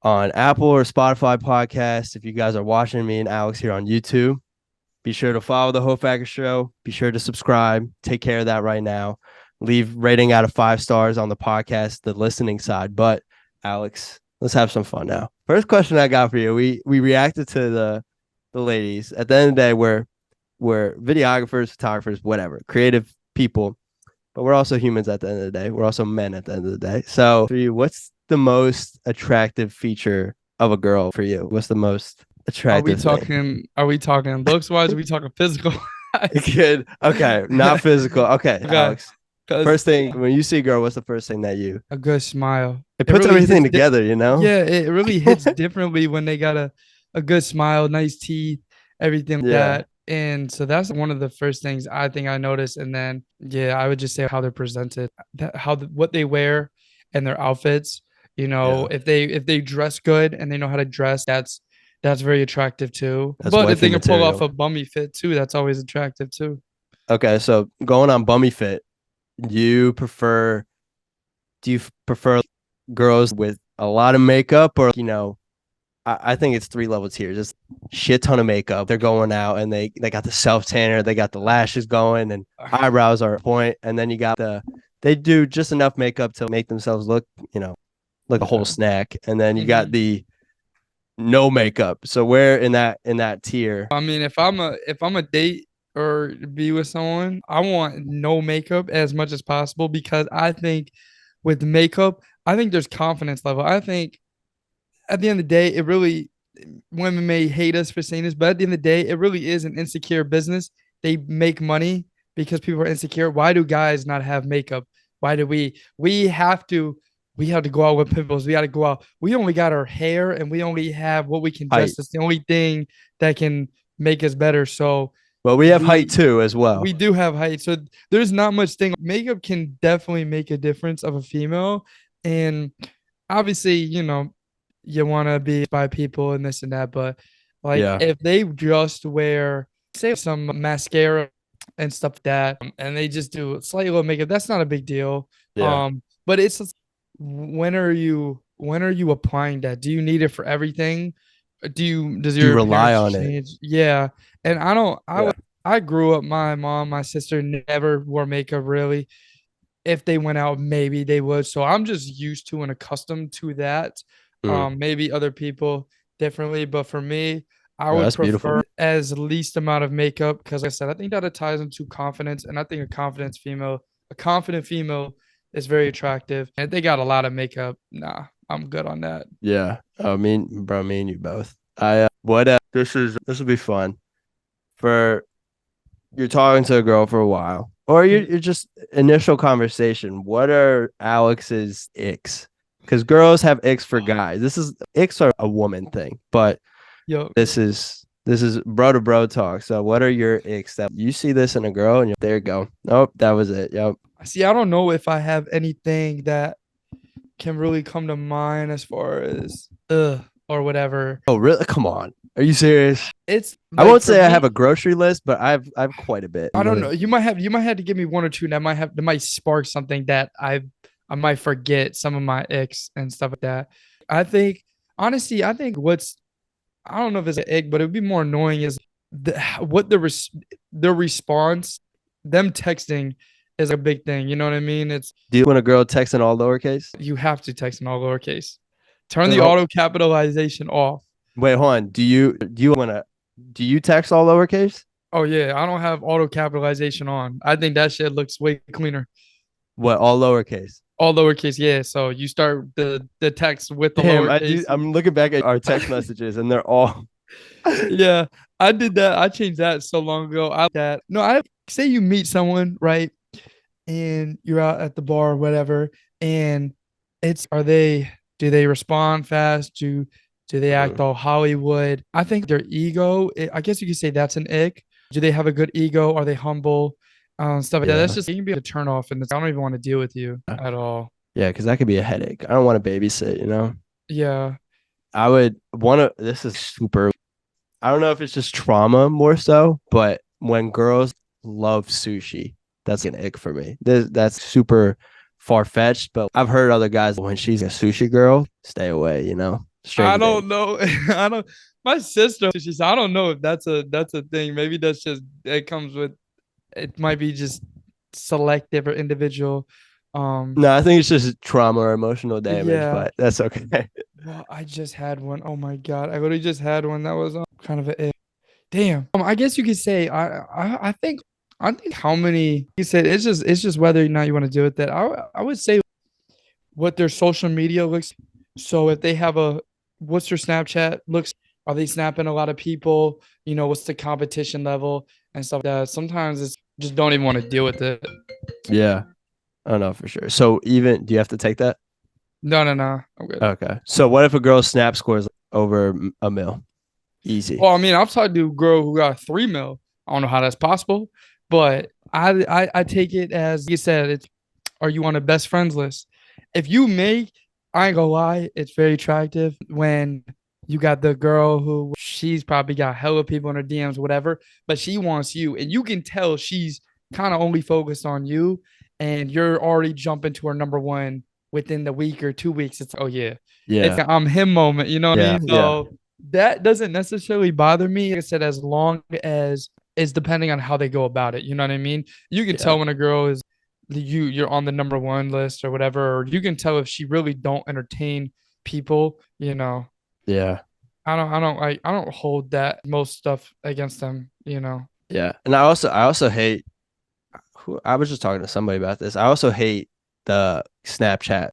on Apple or Spotify podcasts, if you guys are watching me and Alex here on YouTube, be sure to follow the Hofacker Show. Be sure to subscribe. Take care of that right now. Leave rating out of 5 stars on the podcast, the listening side. But Alex, let's have some fun now. First question I got for you. We reacted to the ladies. At the end of the day, we're videographers, photographers, whatever, creative people. But we're also humans at the end of the day. We're also men at the end of the day. So for you, what's the most attractive feature of a girl for you? What's the most attractive thing? Are we talking looks wise? Are we talking physical? Good. Okay. Not physical. Okay. Alex. First thing, when you see a girl, what's the first thing that a good smile. It puts really everything together, Yeah, it really hits differently when they got a good smile, nice teeth, everything like that. And so that's one of the first things I think I noticed. And then, I would just say how they're presented, what they wear and their outfits. If they dress good and they know how to dress, that's very attractive too. But if they can pull off a bummy fit too, that's always attractive too. Okay, so going on bummy fit, do you prefer girls with a lot of makeup, or I think it's 3 levels here. Just shit ton of makeup. They're going out and they got the self tanner, they got the lashes going, and eyebrows are on point. And then you got they do just enough makeup to make themselves look, like a whole snack. And then you got the no makeup. So where in that tier? I mean, if I'm a date or be with someone, I want no makeup as much as possible, because I think with makeup, I think there's confidence level. I think at the end of the day, women may hate us for saying this, but at the end of the day, it really is an insecure business. They make money because people are insecure. Why do guys not have makeup? Why do we have to go out with pimples? We got to go out. We only got our hair and we only have what we can dress. That's the only thing that can make us better. So, well, we have height too as well. We do have height. So there's not much thing. Makeup can definitely make a difference of a female. And obviously, you want to be by people and this and that, but if they just wear, say, some mascara and stuff like that, and they just do slightly little makeup, that's not a big deal. But it's when are you applying that? Do you need it for everything? Does your rely on change? It? Yeah. And I grew up, my mom, my sister never wore makeup really. If they went out, maybe they would. So I'm just used to and accustomed to that. Maybe other people differently, but for me, I would prefer as least amount of makeup, because, like I said, I think that it ties into confidence, and I think a confident female is very attractive. And if they got a lot of makeup, nah, I'm good on that. Yeah, me and you both. This will be fun. You're talking to a girl for a while, or you're just initial conversation. What are Alex's icks? Because girls have icks for guys. Icks are a woman thing, but this is bro to bro talk. So what are your icks that you see this in a girl and there you go? Nope, that was it. Yep. See, I don't know if I have anything that can really come to mind as far as or whatever. Oh, really? Come on. Are you serious? It's I won't say I have a grocery list, but I've quite a bit. I don't know. You might have to give me 1 or 2 that might spark something that I might forget some of my icks and stuff like that. I think honestly, I don't know if it's an ick, but it would be more annoying is the response, them texting is a big thing. You know what I mean? Do you want a girl text in all lowercase? You have to text in all lowercase. Turn the auto capitalization off. Wait, hold on. Do you text all lowercase? Oh yeah, I don't have auto capitalization on. I think that shit looks way cleaner. What, all lowercase? All lowercase, yeah. So you start the text with the lowercase. I'm looking back at our text messages and they're all. Yeah, I did that. I changed that so long ago. I say you meet someone, right? And you're out at the bar or whatever, and do they respond fast? Do they act all Hollywood? I think their ego, I guess you could say that's an ick. Do they have a good ego? Are they humble? stuff like that. Yeah. That's just it can be a turn off, and I don't even want to deal with you at all. Yeah, because that could be a headache. I don't want to babysit, you know? Yeah. I would want to, this is super, I don't know if it's just trauma more so, but when girls love sushi, that's an ick for me. That's super far fetched, but I've heard other guys when she's a sushi girl, stay away, you know? I Strange don't thing. know. I don't. My sister, she said, I don't know if that's a thing. Maybe that's just it comes with. It might be just selective or individual. No, I think it's just trauma or emotional damage, Yeah. but that's okay. Well, I just had one. Oh my God, I literally just had one that was kind of a damn. I guess you could say I think how many you said it's just whether or not you want to deal with that. I would say what their social media looks. So if they have a what's their Snapchat looks, are they snapping a lot of people? You know, what's the competition level and stuff like that. Sometimes it's just don't even want to deal with it. Yeah, I don't know for sure. So even, do you have to take that? No, no, no. I'm good. Okay. So what if a girl's snap scores over a mil? Easy. Well, I mean, I've talked to a girl who got 3 mil. I don't know how that's possible, but I take it as you said, it's are you on a best friends list? If you make, I ain't gonna lie, it's very attractive when you got the girl who she's probably got hella people in her DMs, whatever, but she wants you, and you can tell she's kind of only focused on you, and you're already jumping to her number one within the week or 2 weeks. It's oh yeah, it's Yeah. an I'm him moment, you know what I Yeah. mean? Yeah. So that doesn't necessarily bother me. Like I said, as long as it's depending on how they go about it. You know what I mean? You can Yeah. tell when a girl is you're on the number one list or whatever, or you can tell if she really don't entertain people, you know. Yeah. I don't hold that most stuff against them, you know. Yeah. And I also hate I was just talking to somebody about this. I also hate the Snapchat.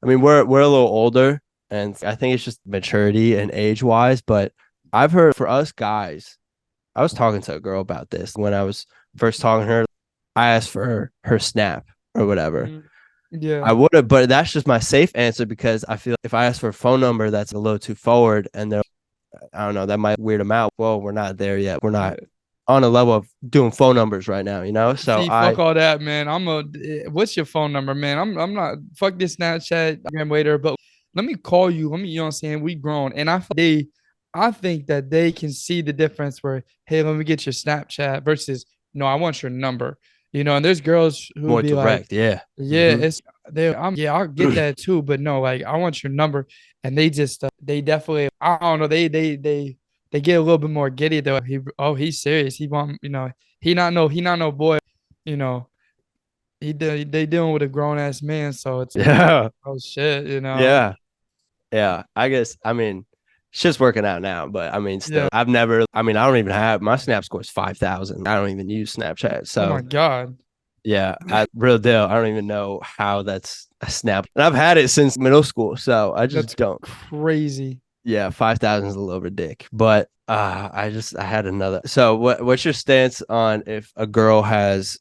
I mean, we're a little older and I think it's just maturity and age wise, but I've heard for us guys, I was talking to a girl about this when I was first talking to her. I asked for her snap or whatever. Mhm. Yeah. I would have, but that's just my safe answer because I feel if I ask for a phone number that's a little too forward and they're, I don't know, that might weird them out. Well, we're not there yet. We're not Yeah. on a level of doing phone numbers right now, you know? So See, fuck all that, man. What's your phone number, man? I'm not, fuck this Snapchat, I'm later, but let me call you. You know what I'm saying? We grown. And I think that they can see the difference where, hey, let me get your Snapchat versus, no, I want your number. You know, and there's girls who more be like, direct. Yeah. yeah, Hmm. it's they. Yeah, I'll get that too, but no, like I want your number, and they just they definitely I don't know they get a little bit more giddy though. He's serious. He want he not no boy, you know. They dealing with a grown ass man, so it's Yeah. oh shit, you know. Yeah. Yeah. I guess, I mean, shit's working out now, but I mean, Yeah. still, I've never, I mean, I don't even have my snap score is 5,000. I don't even use Snapchat. Oh my So, god, yeah, I real deal. I don't even know how that's a snap. And I've had it since middle school. So I just that's don't. crazy. Yeah, 5,000 is a little ridiculous. But I had another. So what's your stance on if a girl has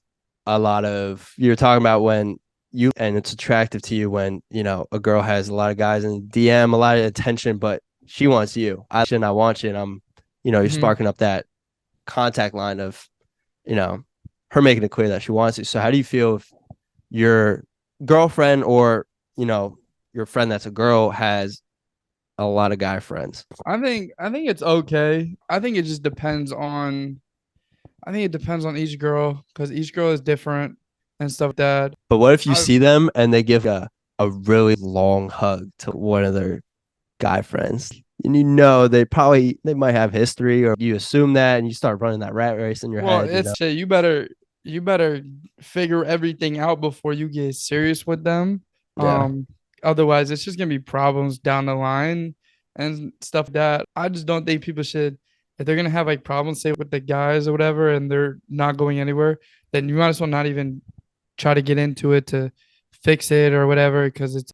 a lot of, you're talking about when you, and it's attractive to you when, you know, a girl has a lot of guys in DM, a lot of attention, but she wants you. I want you. And you know, you're Mhm. sparking up that contact line of, you know, her making it clear that she wants you. So how do you feel if your girlfriend or, you know, your friend that's a girl has a lot of guy friends? I think it's okay. I think it just depends on I think it depends on each girl because each girl is different and stuff like that. But what if you I see them and they give a really long hug to one of their guy friends? And you know they might have history, or you assume that and you start running that rat race in your well, head, you it's know? shit. You better figure everything out before you get serious with them. Yeah. Um, Otherwise it's just gonna be problems down the line and stuff like that. I just don't think people should if they're gonna have like problems say with the guys or whatever and they're not going anywhere, then you might as well not even try to get into it to fix it or whatever because it's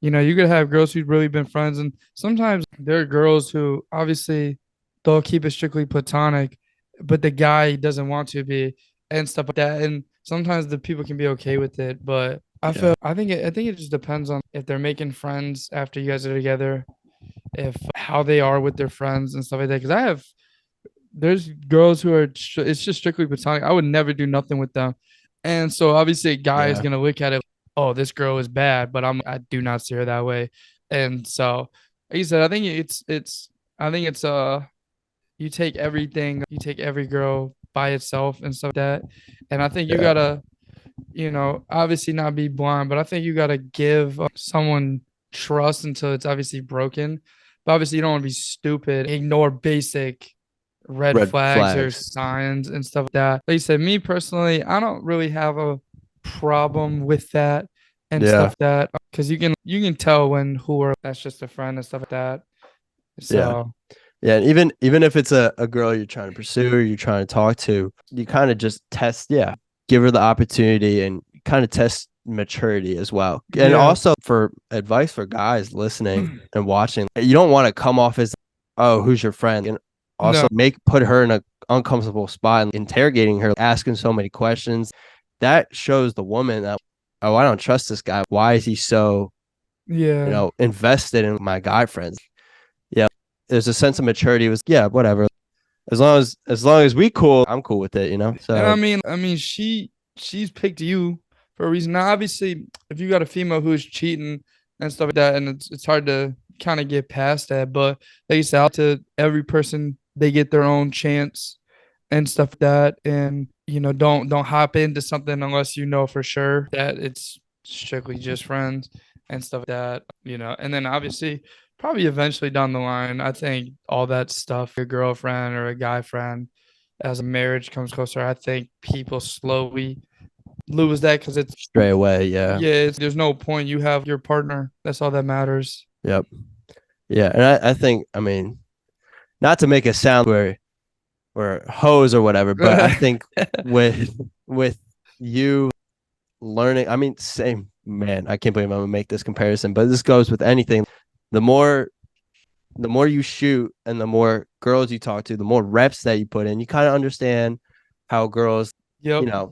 you know, you could have girls who've really been friends, and sometimes there are girls who obviously they'll keep it strictly platonic, but the guy doesn't want to be and stuff like that. And sometimes the people can be okay with it, but Yeah. I think it just depends on if they're making friends after you guys are together, if how they are with their friends and stuff like that. Because there's girls who are it's just strictly platonic. I would never do nothing with them And so obviously a guy is Yeah. gonna look at it, oh, this girl is bad, but I do not see her that way. And so like you said, I think it's you take everything, you take every girl by itself and stuff like that. And I think you Yeah. gotta, obviously not be blind, but I think you gotta give someone trust until it's obviously broken. But obviously you don't want to be stupid, ignore basic red Red flags or flags. signs and stuff like that. Like you said, me personally, I don't really have a problem with that and Yeah. stuff like that because you can tell when who are that's just a friend and stuff like that. Yeah. So Yeah. And even if it's a girl you're trying to pursue or you're trying to talk to, you kind of just test, give her the opportunity and kind of test maturity as well. And yeah, also for advice for guys listening and watching, you don't want to come off as, oh, who's your friend? And also no, put her in an uncomfortable spot and interrogating her, asking so many questions. That shows the woman that, oh, I don't trust this guy. Why is he so, yeah. invested in my guy friends? Yeah. There's a sense of maturity. Was whatever. As long as we cool, I'm cool with it. And So I mean, she's picked you for a reason. Now, obviously, if you got a female who's cheating and stuff like that, and it's hard to kind of get past that. But like you said, out to every person, they get their own chance and stuff like that. And don't hop into something unless you know for sure that it's strictly just friends and stuff like that. And then obviously, probably eventually down the line, I think all that stuff, your girlfriend or a guy friend as a marriage comes closer, I think people slowly lose that because straight away, yeah. there's no point. You have your partner. That's all that matters. Yep. Yeah. And I think, I mean, not to make it sound we're hoes or whatever, but I think with you learning, I mean, same man, I can't believe I'm gonna make this comparison, but this goes with anything. The more you shoot and the more girls you talk to, the more reps that you put in, you kind of understand how girls, Yep.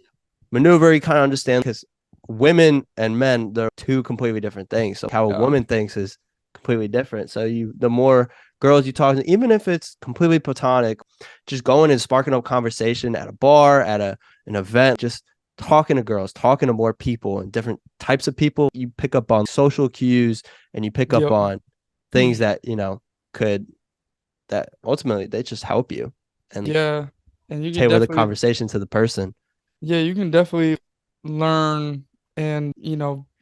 maneuver. You kind of understand because women and men, they're two completely different things. So how a Yeah. woman thinks is completely different. So the more girls you talk to, even if it's completely platonic, just going and sparking up conversation at a bar, at an event, just talking to girls, talking to more people and different types of people, you pick up on social cues and you pick up Yep. on things that, that ultimately they just help you and Yeah. And you can tailor the definitely conversation to the person. Yeah, you can definitely learn and,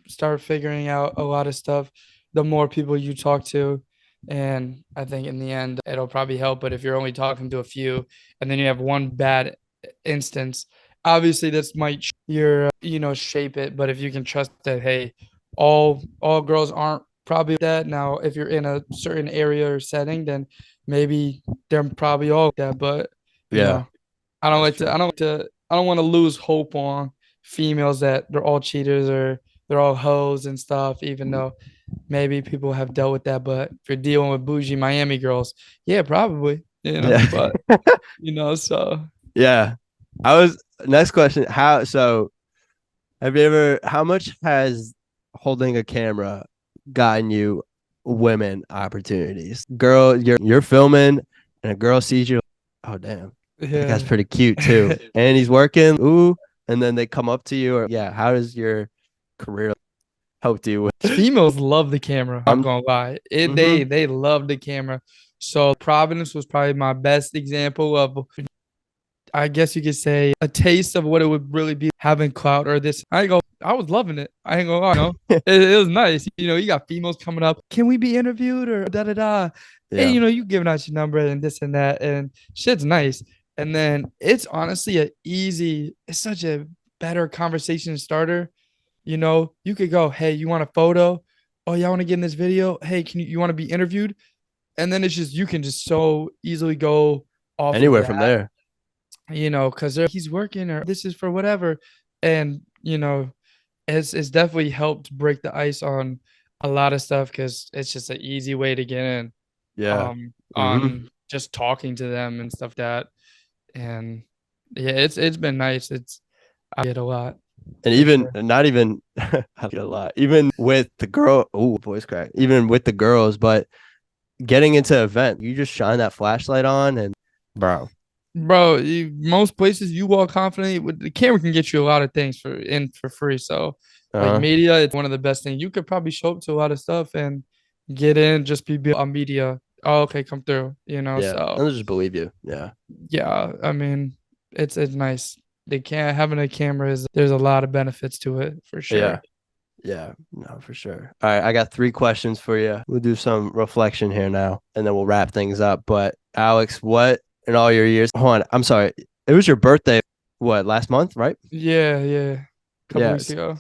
start figuring out a lot of stuff the more people you talk to. And I think in the end, it'll probably help. But if you're only talking to a few and then you have one bad instance, obviously this might shape it. But if you can trust that, hey, all girls aren't probably like that. Now, if you're in a certain area or setting, then maybe they're probably all like that. But you Yeah, know, I don't that's like to. true. I don't want to lose hope on females that they're all cheaters or they're all hoes and stuff. Even though maybe people have dealt with that, but if you're dealing with bougie Miami girls, yeah, probably. Yeah. But so Yeah. Next question. How much has holding a camera gotten you women opportunities? Girl, you're filming and a girl sees you. Oh, damn. That guy's yeah, pretty cute too. And he's working. Ooh. And then they come up to you. Or, yeah. How does your career help you with? females love the camera. I'm not gonna lie, Mhm. they love the camera. So Providence was probably my best example of, I guess you could say, a taste of what it would really be having clout or this. I was loving it. I ain't gonna lie, it was nice. You got females coming up. Can we be interviewed or da da da? And Yeah. you giving out your number and this and that, and shit's nice. And then it's honestly it's such a better conversation starter. You could go, hey, you want a photo? Oh, y'all want to get in this video? Hey, you want to be interviewed? And then it's just you can just so easily go off of Anywhere from that, there. because he's working or this is for whatever. And, it's definitely helped break the ice on a lot of stuff because it's just an easy way to get in Yeah. Hmm. on just talking to them and stuff that. And yeah, it's been nice. I get a lot And for even sure. not even I get a lot. Even with the girl, oh, voice crack. Even with the girls, but getting into event, you just shine that flashlight on and bro. Bro, most places you walk confidently with the camera can get you a lot of things for free. So like Uh, media, it's one of the best things. You could probably show up to a lot of stuff and get in, just be on media. Oh, okay, come through, yeah, So I'll just believe you. Yeah, yeah, I mean, it's nice. They can't having a camera is there's a lot of benefits to it for yeah, sure. yeah. No, for sure. All right, I got 3 questions for you. We'll do some reflection here now, and then we'll wrap things up. But Alex, what in all your years? Hold on, I'm sorry. It was your birthday. What, last month, right? Yeah. A couple Yeah. weeks ago.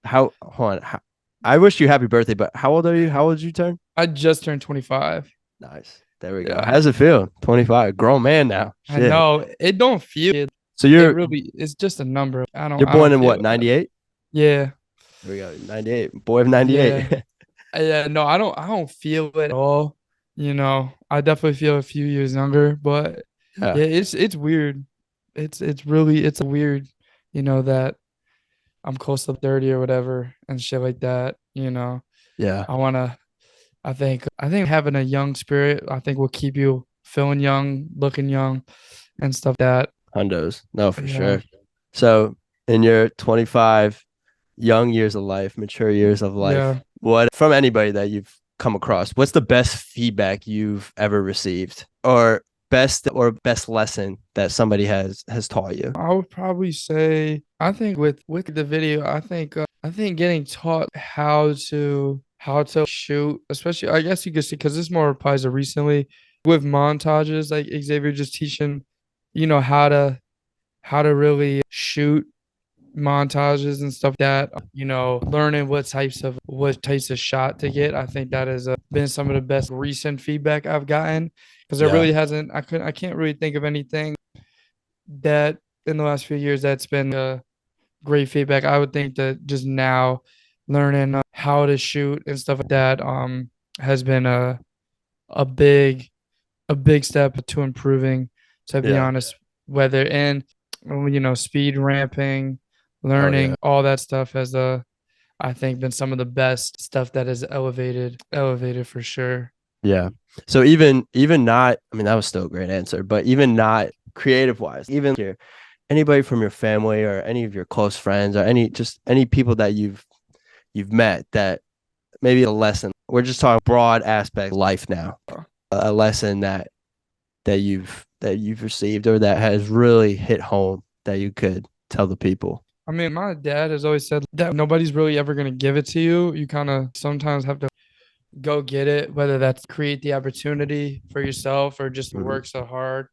How? Hold on. I wish you happy birthday. But how old are you? How old did you turn? I just turned 25. Nice. There we go. Yeah. How does it feel? 25, grown man now. I Shit. know it don't feel it. So It you're really it's just a number. you're I born don't in feel what, it. 98? Yeah. There we go. 98. Boy of Yeah. 98. Yeah. No, I don't feel it at all. I definitely feel a few years younger, but Yeah. yeah, it's weird. It's really it's weird, that I'm close to 30 or whatever and shit like that. Yeah. I wanna I think having a young spirit, I think will keep you feeling young, looking young and stuff that. Hundos. No, for Yeah. sure. So in your 25 young years of life, mature years of life, Yeah. what from anybody that you've come across, what's the best feedback you've ever received? Or best lesson that somebody has taught you? I would probably say I think with the video, I think getting taught how to shoot, especially I guess you could see because this more applies to recently with montages like Xavier just teaching, how to really shoot montages and stuff that learning what types of shot to get. I think that has been some of the best recent feedback I've gotten because there Yeah. really hasn't I can't really think of anything that in the last few years that's been great feedback. I would think that just now learning how to shoot and stuff like that has been a big a big step to improving, to be Yeah. honest, whether in speed ramping, Oh yeah. learning, all that stuff has I think been some of the best stuff that has elevated for sure. Yeah. So even not, I mean, that was still a great answer, but even not creative wise, even here, anybody from your family or any of your close friends or any people that you've met that maybe a lesson. We're just talking broad aspect of life now. A lesson that you've received or that has really hit home that you could tell the people. I mean, my dad has always said that nobody's really ever going to give it to you. You kind of sometimes have to go get it, whether that's create the opportunity for yourself or just Mhm. work so hard.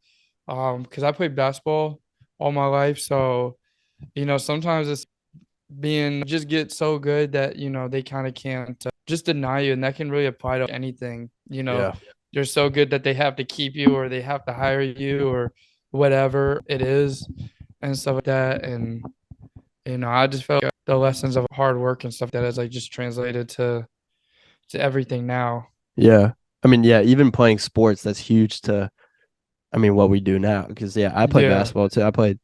Because I played basketball all my life, so sometimes it's being just get so good that they kind of can't just deny you, and that can really apply to anything. Yeah. You're so good that they have to keep you or they have to hire you or whatever it is and stuff like that. And I just felt like the lessons of hard work and stuff that is like just translated to everything now. Yeah. I mean, yeah, even playing sports, that's huge to, I mean, what we do now. Because yeah, I played Yeah. basketball too. I played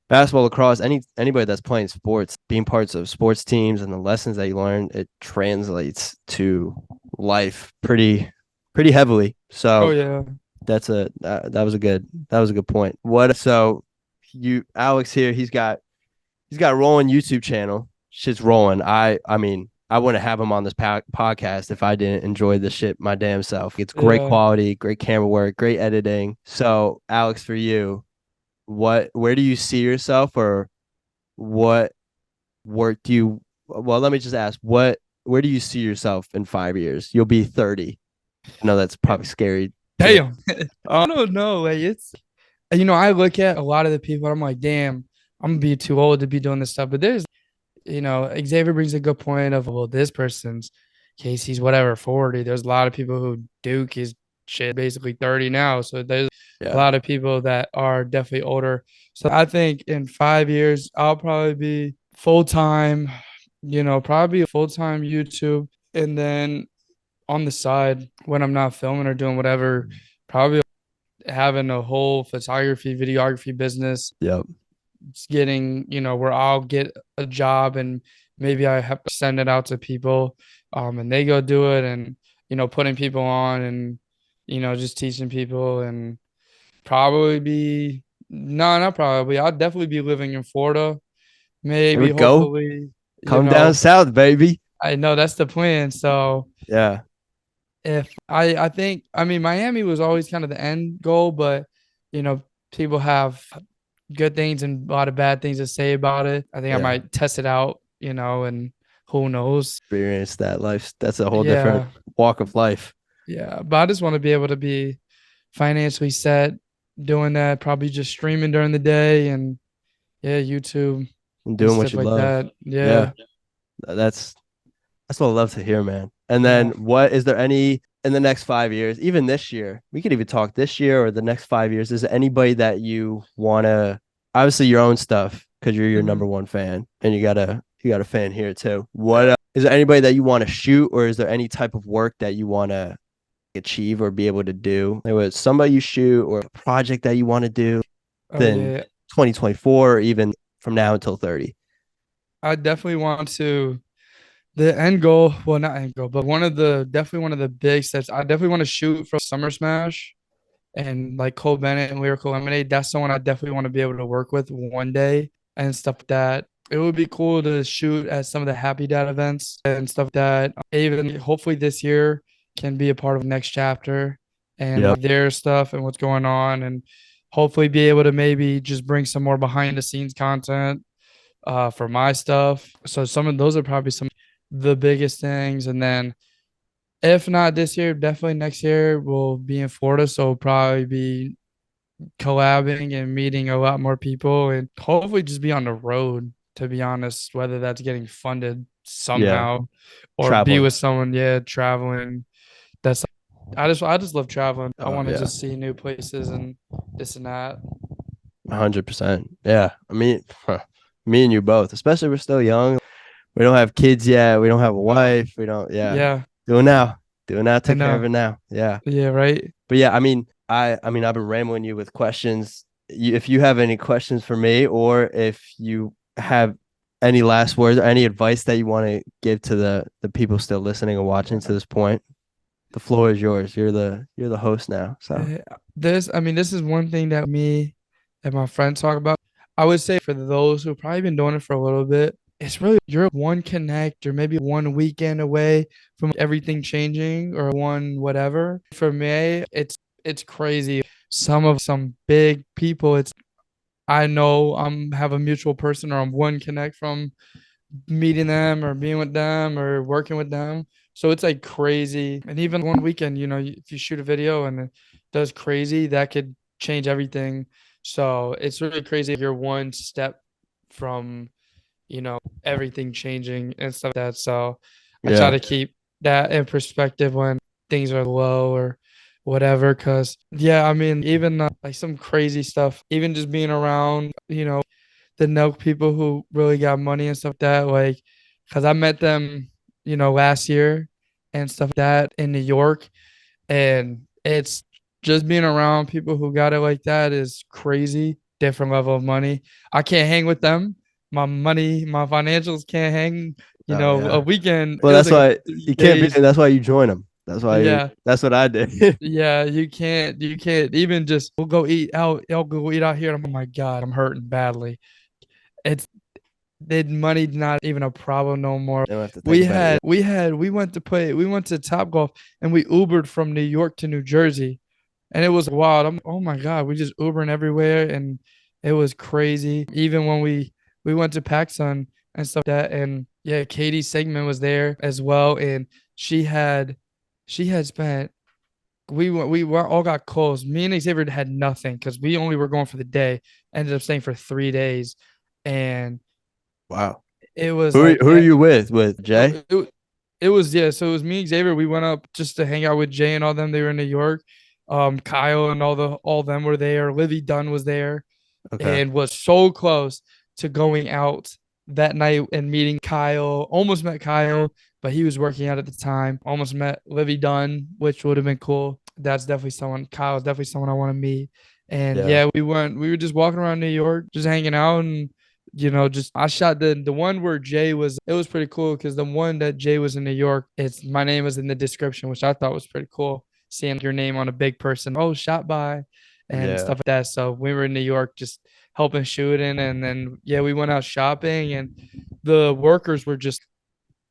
basketball, lacrosse, anybody that's playing sports, being parts of sports teams and the lessons that you learn, it translates to life pretty heavily. Oh So yeah. that was a good point. What so you Alex here, he's got a rolling YouTube channel. Shit's rolling. I mean, I wouldn't have him on this podcast if I didn't enjoy the shit my damn self. It's great Yeah. quality, great camera work, great editing. So, Alex, for you, where do you see yourself, or what work do you? Well, let me just ask, where do you see yourself in 5 years? You'll be 30. I know that's probably scary. Damn. I don't know. Like I look at a lot of the people. I'm like, damn, I'm gonna be too old to be doing this stuff. But Xavier brings a good point of, well, this person's Casey's whatever 40. There's a lot of people who Duke is shit basically 30 now. So there's a Yeah, lot of people that are definitely older. So I think in 5 years I'll probably be full time, probably full time YouTube, and then on the side when I'm not filming or doing whatever, probably having a whole photography, videography business. yep, It's getting, where I'll get a job and maybe I have to send it out to people, and they go do it and, putting people on and, just teaching people and, Probably be no, not probably. I'll definitely be living in Florida. There we Maybe, go. hopefully, Come down south, baby. I know that's the plan. So Yeah. if I think I mean Miami was always kind of the end goal, but you know, people have good things and a lot of bad things to say about it. I think I Yeah. might test it out, and who knows. Experience that life. That's a whole different Yeah. walk of life. Yeah. But I just want to be able to be financially set doing that, probably just streaming during the day and yeah, YouTube And and doing what stuff you like love. that. Yeah. Yeah. That's what I love to hear, man. And then Yeah. what is there any in the next 5 years, even this year, we could even talk this year or the next 5 years. Is there anybody that you wanna obviously your own stuff because you're your number Mhm. one fan and you got a fan here too. What is there anybody that you want to shoot or is there any type of work that you want to achieve or be able to do? There was somebody you shoot or a project that you want to do Oh then yeah. 2024 or even from now until 30. I definitely want to the end goal, well not end goal, but definitely one of the big steps. I definitely want to shoot for Summer Smash and like Cole Bennett and Lyrical Lemonade. That's someone I definitely want to be able to work with one day and stuff like that. It would be cool to shoot at some of the Happy Dad events and stuff like that. Even hopefully this year can be a part of next chapter and Yep. like their stuff and what's going on and hopefully be able to maybe just bring some more behind the scenes content for my stuff. So some of those are probably some of the biggest things. And then if not this year, definitely next year we'll be in Florida. So we'll probably be collabing and meeting a lot more people and hopefully just be on the road, to be honest, whether that's getting funded Yeah. somehow or be Traveling. with someone, yeah, traveling. That's I just love traveling. I Oh want to yeah. just see new places and this and that. 100%. Yeah. I mean, me and you both, especially we're still young. We don't have kids yet. We don't have a wife. We don't, yeah. Yeah, Do it now. Do it now. I Take care of know. it now. Yeah. Yeah, right. But yeah, I mean, I've been rambling you with questions. If you have any questions for me, or if you have any last words or any advice that you want to give to the people still listening and watching to this point, the floor is yours. You're the host now. So This is one thing that me and my friends talk about. I would say for those who've probably been doing it for a little bit, it's really you're one connect or maybe one weekend away from everything changing or one whatever. For me, it's crazy. Some big people, it's I know I'm have a mutual person or I'm one connect from meeting them or being with them or working with them. So it's like crazy. And even one weekend, if you shoot a video and it does crazy, that could change everything. So it's really crazy if you're one step from, everything changing and stuff like that. So I try yeah, to keep that in perspective when things are low or whatever. Cause yeah, I mean, even like some crazy stuff, even just being around, the NELK people who really got money and stuff like that. Like, cause I met them, last year and stuff like that in New York, and it's just being around people who got it like that is crazy. Different level of money. I can't hang with them. My financials can't hang. oh A yeah. weekend. Well, It was that's like why you can't be. days. That's why you join them. That's why you. Yeah, That's what I did. yeah. You can't even just. We'll go eat out. I'll go eat out here. Oh my god, I'm hurting badly. It's money not even a problem no more. Don't have to think We about it. had Yeah. we went to Top Golf and we Ubered from New York to New Jersey. And it was wild. Oh my God, we just Ubering everywhere and it was crazy. Even when we went to PacSun and stuff like that. And yeah, Katie Segment was there as well. And she had spent we all got close. Me and Xavier had nothing because we only were going for the day. Ended up staying for 3 days. And Wow. it was Who are, like who are you with? With Jay? it was yeah. So it was me, and Xavier. We went up just to hang out with Jay and all them. They were in New York. Kyle and all them were there. Livy Dunn was there, Okay. and was so close to going out that night and meeting Kyle. Almost met Kyle, but he was working out at the time. Almost met Livy Dunn, which would have been cool. That's definitely someone. Kyle's definitely someone I want to meet. And Yeah. yeah, we went. We were just walking around New York, just hanging out and just I shot the one where Jay was. It was pretty cool because the one that Jay was in New York, it's my name was in the description, which I thought was pretty cool. Seeing your name on a big person, oh, shot by, and stuff like that. So we were in New York just helping shooting, and then we went out shopping, and the workers were just,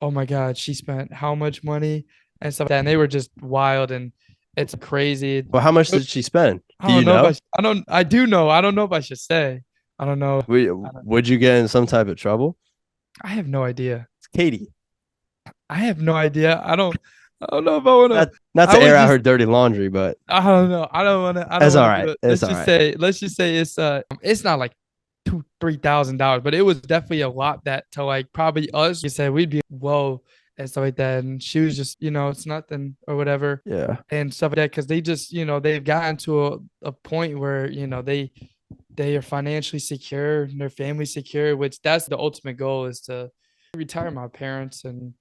oh my God, she spent how much money and stuff like that, and they were just wild, and it's crazy. Well, how much did she spend? I Do you don't know know? if I do know. I don't know if I should say. I don't know. Would you get in some type of trouble? I have no idea. It's Katie. I have no idea. I don't know if I want to. Not to air out her dirty laundry, but I don't know. I don't want to. That's all right. Let's just say it's not like $2,000-$3,000, but it was definitely a lot that to like probably us. You said we'd be whoa and stuff like that, and she was just it's nothing or whatever. Yeah. And stuff like that because they just they've gotten to a point where they are financially secure and their family secure, which that's the ultimate goal, is to retire my parents and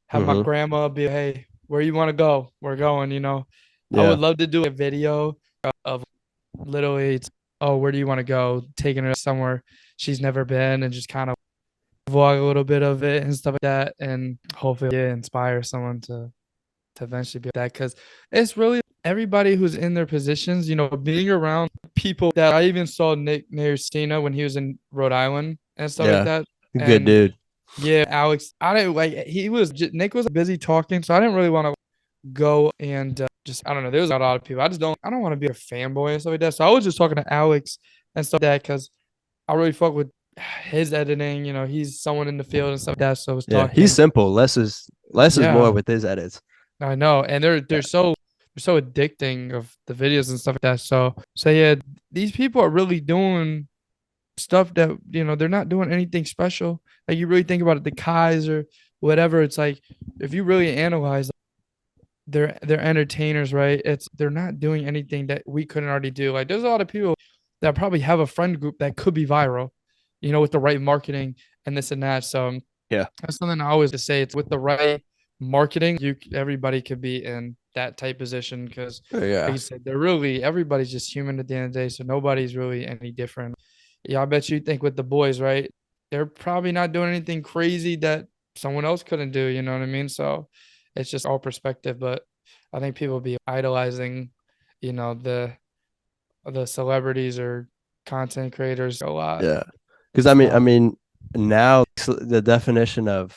have my grandma be, hey, where you want to go? We're going, I would love to do a video of literally, oh, where do you want to go? Taking her somewhere she's never been and just kind of vlog a little bit of it and stuff like that. And hopefully inspire someone to eventually be that, because it's really everybody who's in their positions, being around people that I even saw Nick Narcina when he was in Rhode Island and stuff like that. Good dude. Yeah, Alex. I didn't Nick was busy talking, so I didn't really want to go and just, I don't know. There was a lot of people. I don't want to be a fanboy and stuff like that. So I was just talking to Alex and stuff like that because I really fuck with his editing. He's someone in the field and stuff like that. So I was talking. He's simple. Less is more with his edits. I know, and they're so addicting of the videos and stuff like that. So yeah, these people are really doing stuff that they're not doing anything special. Like, you really think about it, the Kais or whatever, it's like, if you really analyze, they're entertainers, right? They're not doing anything that we couldn't already do. Like, there's a lot of people that probably have a friend group that could be viral, with the right marketing and this and that. So that's something I always say. It's with the right marketing, everybody could be in that type position, because like you said, everybody's just human at the end of the day, so nobody's really any different. I bet you think with the boys, right, they're probably not doing anything crazy that someone else couldn't do, you know what I mean? So it's just all perspective, but I think people be idolizing the celebrities or content creators a lot. Because I mean now the definition of,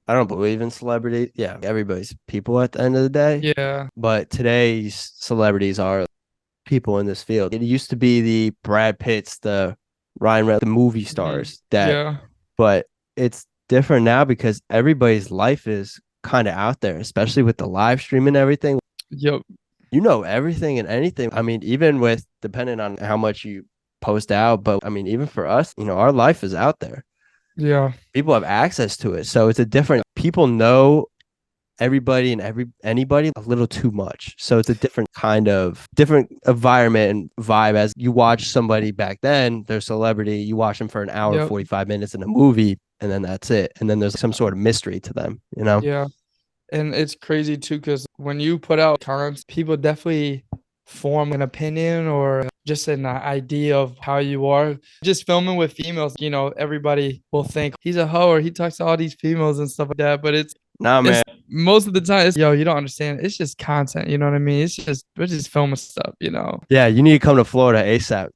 I don't believe in celebrity. Yeah, everybody's people at the end of the day. Yeah. But today's celebrities are people in this field. It used to be the Brad Pitts, the Ryan Reynolds, the movie stars. But it's different now because everybody's life is kind of out there, especially with the live stream and everything. Yep. Everything and anything. I mean, even with, depending on how much you post out, but I mean, even for us, our life is out there. Yeah. People have access to it. So it's a different, people know everybody and anybody a little too much. So it's a different environment and vibe. As you watch somebody back then, they're a celebrity, you watch them for an hour, 45 minutes in a movie, and then that's it. And then there's some sort of mystery to them, Yeah. And it's crazy too, because when you put out comments, people definitely form an opinion or just an idea of how you are. Just filming with females, everybody will think he's a hoe or he talks to all these females and stuff like that. But man. Most of the time, you don't understand. It's just content. You know what I mean? We're just filming stuff. Yeah, you need to come to Florida ASAP.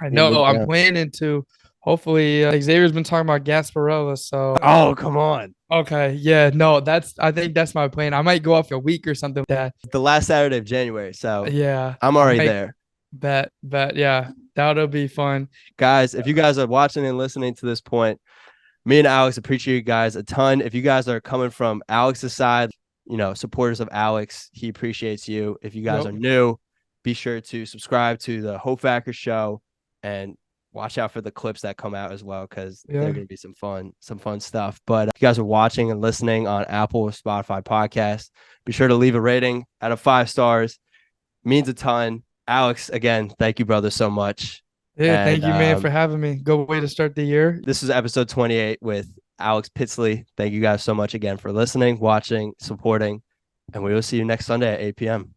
I know. I'm planning to. Hopefully, Xavier's been talking about Gasparilla. So. Oh, come on. Okay. Yeah. No. I think that's my plan. I might go off a week or something like that. The last Saturday of January. So yeah, I'm already there. Bet. Yeah, that'll be fun, guys. If you guys are watching and listening to this point, me and Alex appreciate you guys a ton. If you guys are coming from Alex's side, supporters of Alex, he appreciates you. If you guys are new, be sure to subscribe to the Hofacker Show and watch out for the clips that come out as well, because they're going to be some fun stuff. But if you guys are watching and listening on Apple or Spotify podcast, be sure to leave a rating out of 5 stars. Means a ton. Alex, again, thank you, brother, so much. Yeah, thank you, man, for having me. Go way to start the year. This is episode 28 with Alex Pitsley. Thank you guys so much again for listening, watching, supporting, and we will see you next Sunday at 8 p.m.